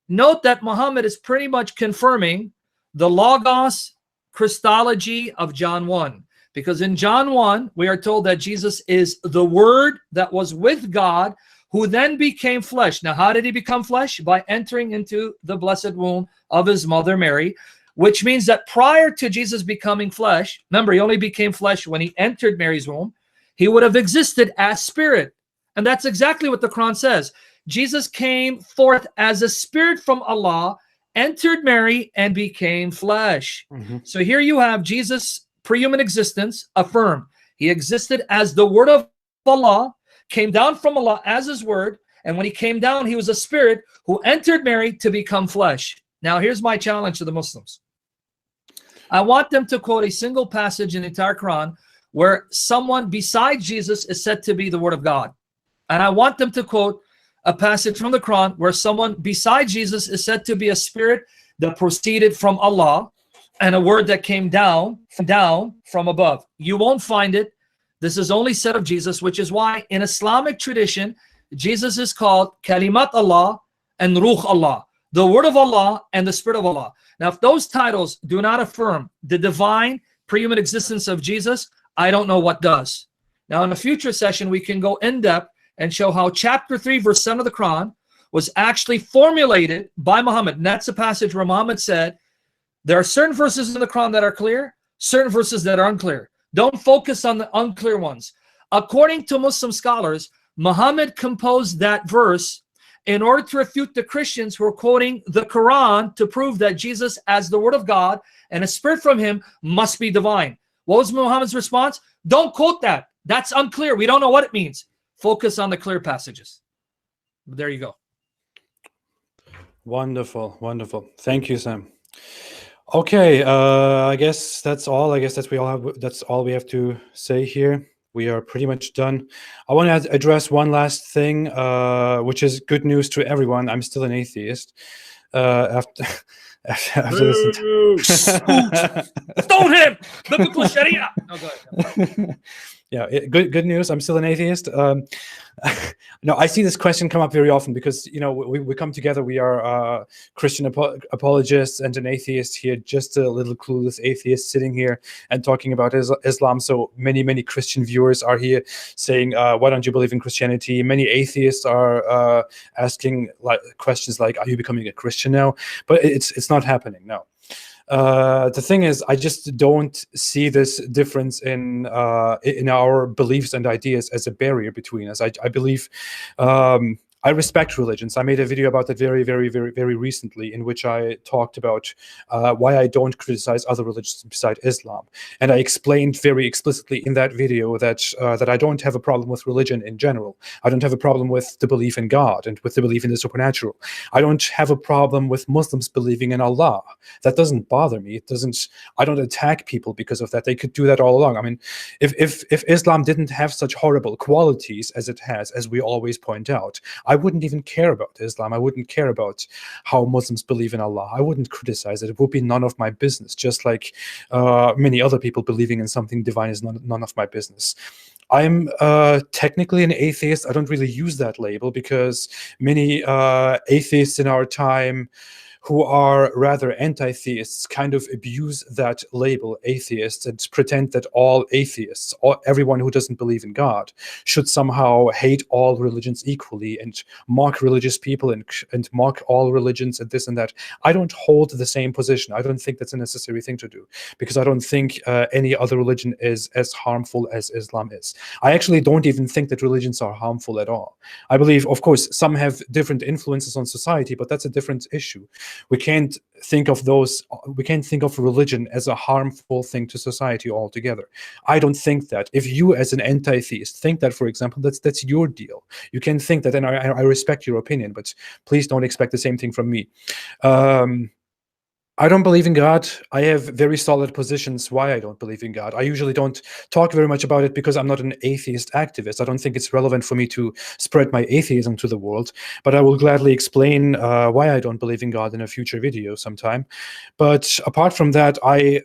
Speaker 3: Note that Muhammad is pretty much confirming the Logos Christology of John 1. Because in John 1, we are told that Jesus is the Word that was with God, who then became flesh. Now, how did he become flesh? By entering into the blessed womb of his mother Mary, which means that prior to Jesus becoming flesh, remember, he only became flesh when he entered Mary's womb, he would have existed as spirit. And that's exactly what the Quran says. Jesus came forth as a spirit from Allah, entered Mary, and became flesh. So here you have Jesus' pre-human existence affirmed. He existed as the word of Allah, came down from Allah as his word, and when he came down, he was a spirit who entered Mary to become flesh. Now, here's my challenge to the Muslims. I want them to quote a single passage in the entire Quran where someone besides Jesus is said to be the word of God. And I want them to quote a passage from the Quran where someone besides Jesus is said to be a spirit that proceeded from Allah and a word that came down from above. You won't find it. This is only said of Jesus, which is why in Islamic tradition, Jesus is called Kalimat Allah and Ruh Allah, the word of Allah and the spirit of Allah. Now, if those titles do not affirm the divine pre-human existence of Jesus, I don't know what does. Now, in a future session, we can go in depth and show how chapter 3, verse 7 of the Quran was actually formulated by Muhammad. And that's a passage where Muhammad said, there are certain verses in the Quran that are clear, certain verses that are unclear. Don't focus on the unclear ones. According to Muslim scholars, Muhammad composed that verse in order to refute the Christians who are quoting the Quran to prove that Jesus, as the word of God and a spirit from him, must be divine. What was Muhammad's response? Don't quote that. That's unclear. We don't know what it means. Focus on the clear passages. There you go.
Speaker 1: Wonderful, wonderful. Thank you, Sam. Okay, I guess that's all. I guess that's all we have to say here. We are pretty much done. I want to address one last thing, which is good news to everyone. I'm still an atheist. After listening
Speaker 3: Stone him! Biblical Sharia! No, go ahead.
Speaker 1: Yeah, good news. I'm still an atheist. No, I see this question come up very often because, you know, we come together. We are Christian apologists and an atheist here, just a little clueless atheist sitting here and talking about Islam. So many Christian viewers are here saying, why don't you believe in Christianity? Many atheists are asking questions like, are you becoming a Christian now? But it's not happening, no. The thing is, I just don't see this difference in our beliefs and ideas as a barrier between us. I believe I respect religions. I made a video about that very recently, in which I talked about why I don't criticize other religions beside Islam, and I explained very explicitly in that video that that I don't have a problem with religion in general. I don't have a problem with the belief in God and with the belief in the supernatural. I don't have a problem with Muslims believing in Allah. That doesn't bother me. It doesn't. I don't attack people because of that. They could do that all along. I mean, if Islam didn't have such horrible qualities as it has, as we always point out, I I wouldn't even care about Islam. I wouldn't care about how Muslims believe in Allah. I wouldn't criticize it. It would be none of my business, just like many other people believing in something divine is none of my business. I'm technically an atheist. I don't really use that label because many atheists in our time who are rather anti-theists kind of abuse that label, atheists, and pretend that all atheists, or everyone who doesn't believe in God, should somehow hate all religions equally and mock religious people and mock all religions and this and that. I don't hold the same position. I don't think that's a necessary thing to do, because I don't think any other religion is as harmful as Islam is. I actually don't even think that religions are harmful at all. I believe, of course, some have different influences on society, but that's a different issue. We can't think of religion as a harmful thing to society altogether. I don't think that. If you, as an anti-theist, think that, for example, that's your deal. You can think that, and I respect your opinion, but please don't expect the same thing from me. I don't believe in God. I have very solid positions why I don't believe in God. I usually don't talk very much about it because I'm not an atheist activist. I don't think it's relevant for me to spread my atheism to the world, but I will gladly explain why I don't believe in God in a future video sometime. But apart from that, I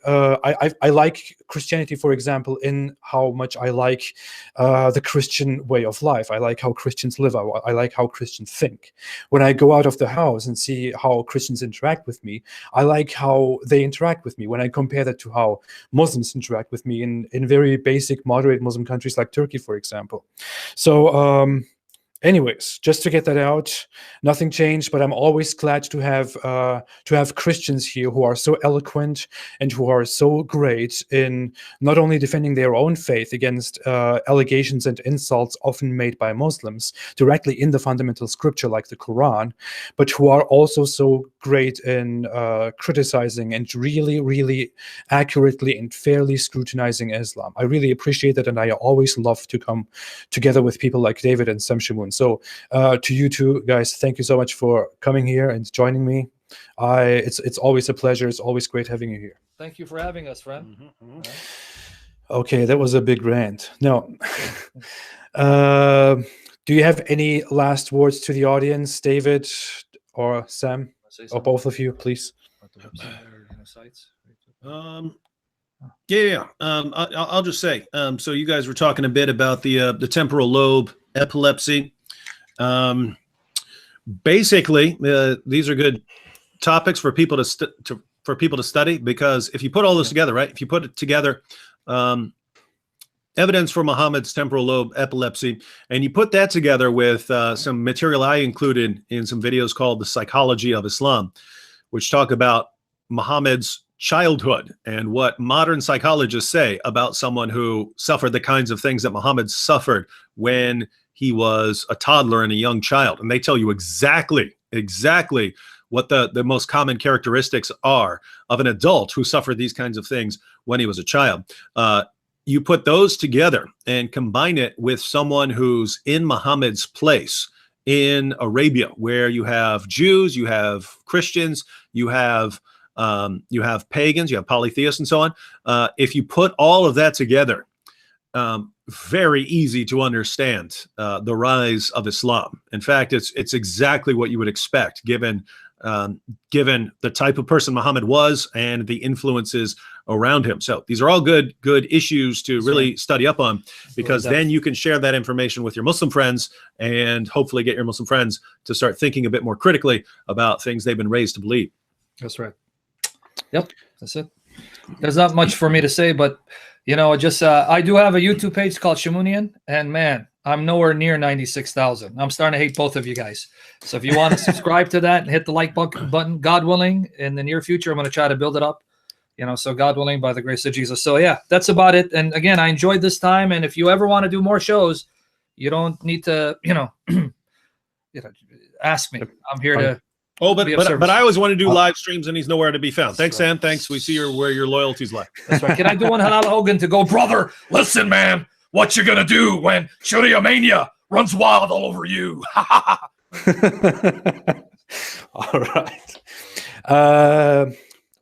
Speaker 1: like Christianity, for example, in how much I like the Christian way of life. I like how Christians live. I like how Christians think. When I go out of the house and see how Christians interact with me, I like how they interact with me. When I compare that to how Muslims interact with me in very basic, moderate Muslim countries like Turkey, for example. So, anyways, just to get that out, nothing changed, but I'm always glad to have Christians here who are so eloquent and who are so great in not only defending their own faith against allegations and insults often made by Muslims directly in the fundamental scripture like the Quran, but who are also so great in criticizing and really, really accurately and fairly scrutinizing Islam. I really appreciate that, and I always love to come together with people like David and Shamoun. So to you two guys, thank you so much for coming here and joining me. It's always a pleasure. It's always great having you here.
Speaker 3: Thank you for having us, friend.
Speaker 1: Okay, that was a big rant. No. Do you have any last words to the audience, David or Sam, or both of you, please?
Speaker 2: I'll just say, so you guys were talking a bit about the temporal lobe epilepsy. Basically, these are good topics for people to study, because if you put all this together, right? If you put it together, evidence for Muhammad's temporal lobe epilepsy, and you put that together with some material I included in some videos called The Psychology of Islam, which talk about Muhammad's childhood and what modern psychologists say about someone who suffered the kinds of things that Muhammad suffered when he was a toddler and a young child. And they tell you exactly what the most common characteristics are of an adult who suffered these kinds of things when he was a child. You put those together and combine it with someone who's in Muhammad's place in Arabia, where you have Jews, you have Christians, you have pagans, you have polytheists, and so on. If you put all of that together, very easy to understand the rise of Islam. In fact, it's exactly what you would expect, given the type of person Muhammad was and the influences around him. So these are all good issues to really study up on, because then you can share that information with your Muslim friends and hopefully get your Muslim friends to start thinking a bit more critically about things they've been raised to believe.
Speaker 3: That's right. Yep, that's it. There's not much for me to say, but I do have a YouTube page called Shamounian, and man, I'm nowhere near 96,000. I'm starting to hate both of you guys. So if you want to subscribe to that and hit the like button, God willing, in the near future, I'm going to try to build it up. So God willing, by the grace of Jesus. So yeah, that's about it. And again, I enjoyed this time. And if you ever want to do more shows, you don't need to, ask me. I'm here to.
Speaker 2: Oh, but I always want to do live streams, and he's nowhere to be found. Thanks, Sam. Thanks. We see where your loyalties lie.
Speaker 3: That's right. Can I do one Halal Hogan to go, brother? Listen, man, what you gonna do when Sharia mania runs wild all over you?
Speaker 1: All right.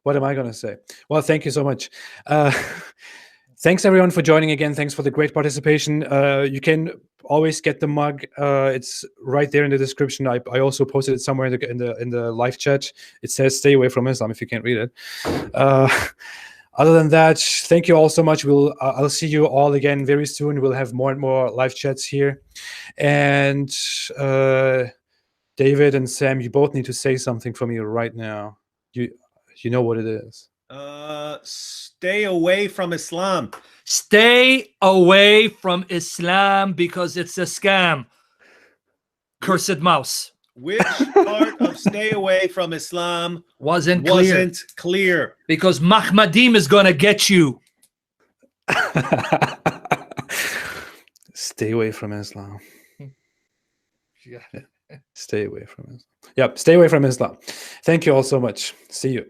Speaker 1: What am I gonna say? Well, thank you so much. Thanks everyone for joining again. Thanks for the great participation. You can always get the mug. It's right there in the description. I also posted it somewhere in the live chat. It says "Stay away from Islam" if you can't read it. Other than that, thank you all so much. I'll see you all again very soon. We'll have more and more live chats here. And David and Sam, you both need to say something for me right now. You know what it is.
Speaker 2: Stay away from Islam.
Speaker 3: Stay away from Islam because it's a scam. Cursed mouse.
Speaker 2: Which part of stay away from Islam
Speaker 3: wasn't
Speaker 2: clear?
Speaker 3: Because Mahmadim is going to get you.
Speaker 1: Stay away from Islam.
Speaker 3: Yeah.
Speaker 1: Stay away from Islam. Yep, stay away from Islam. Thank you all so much. See you.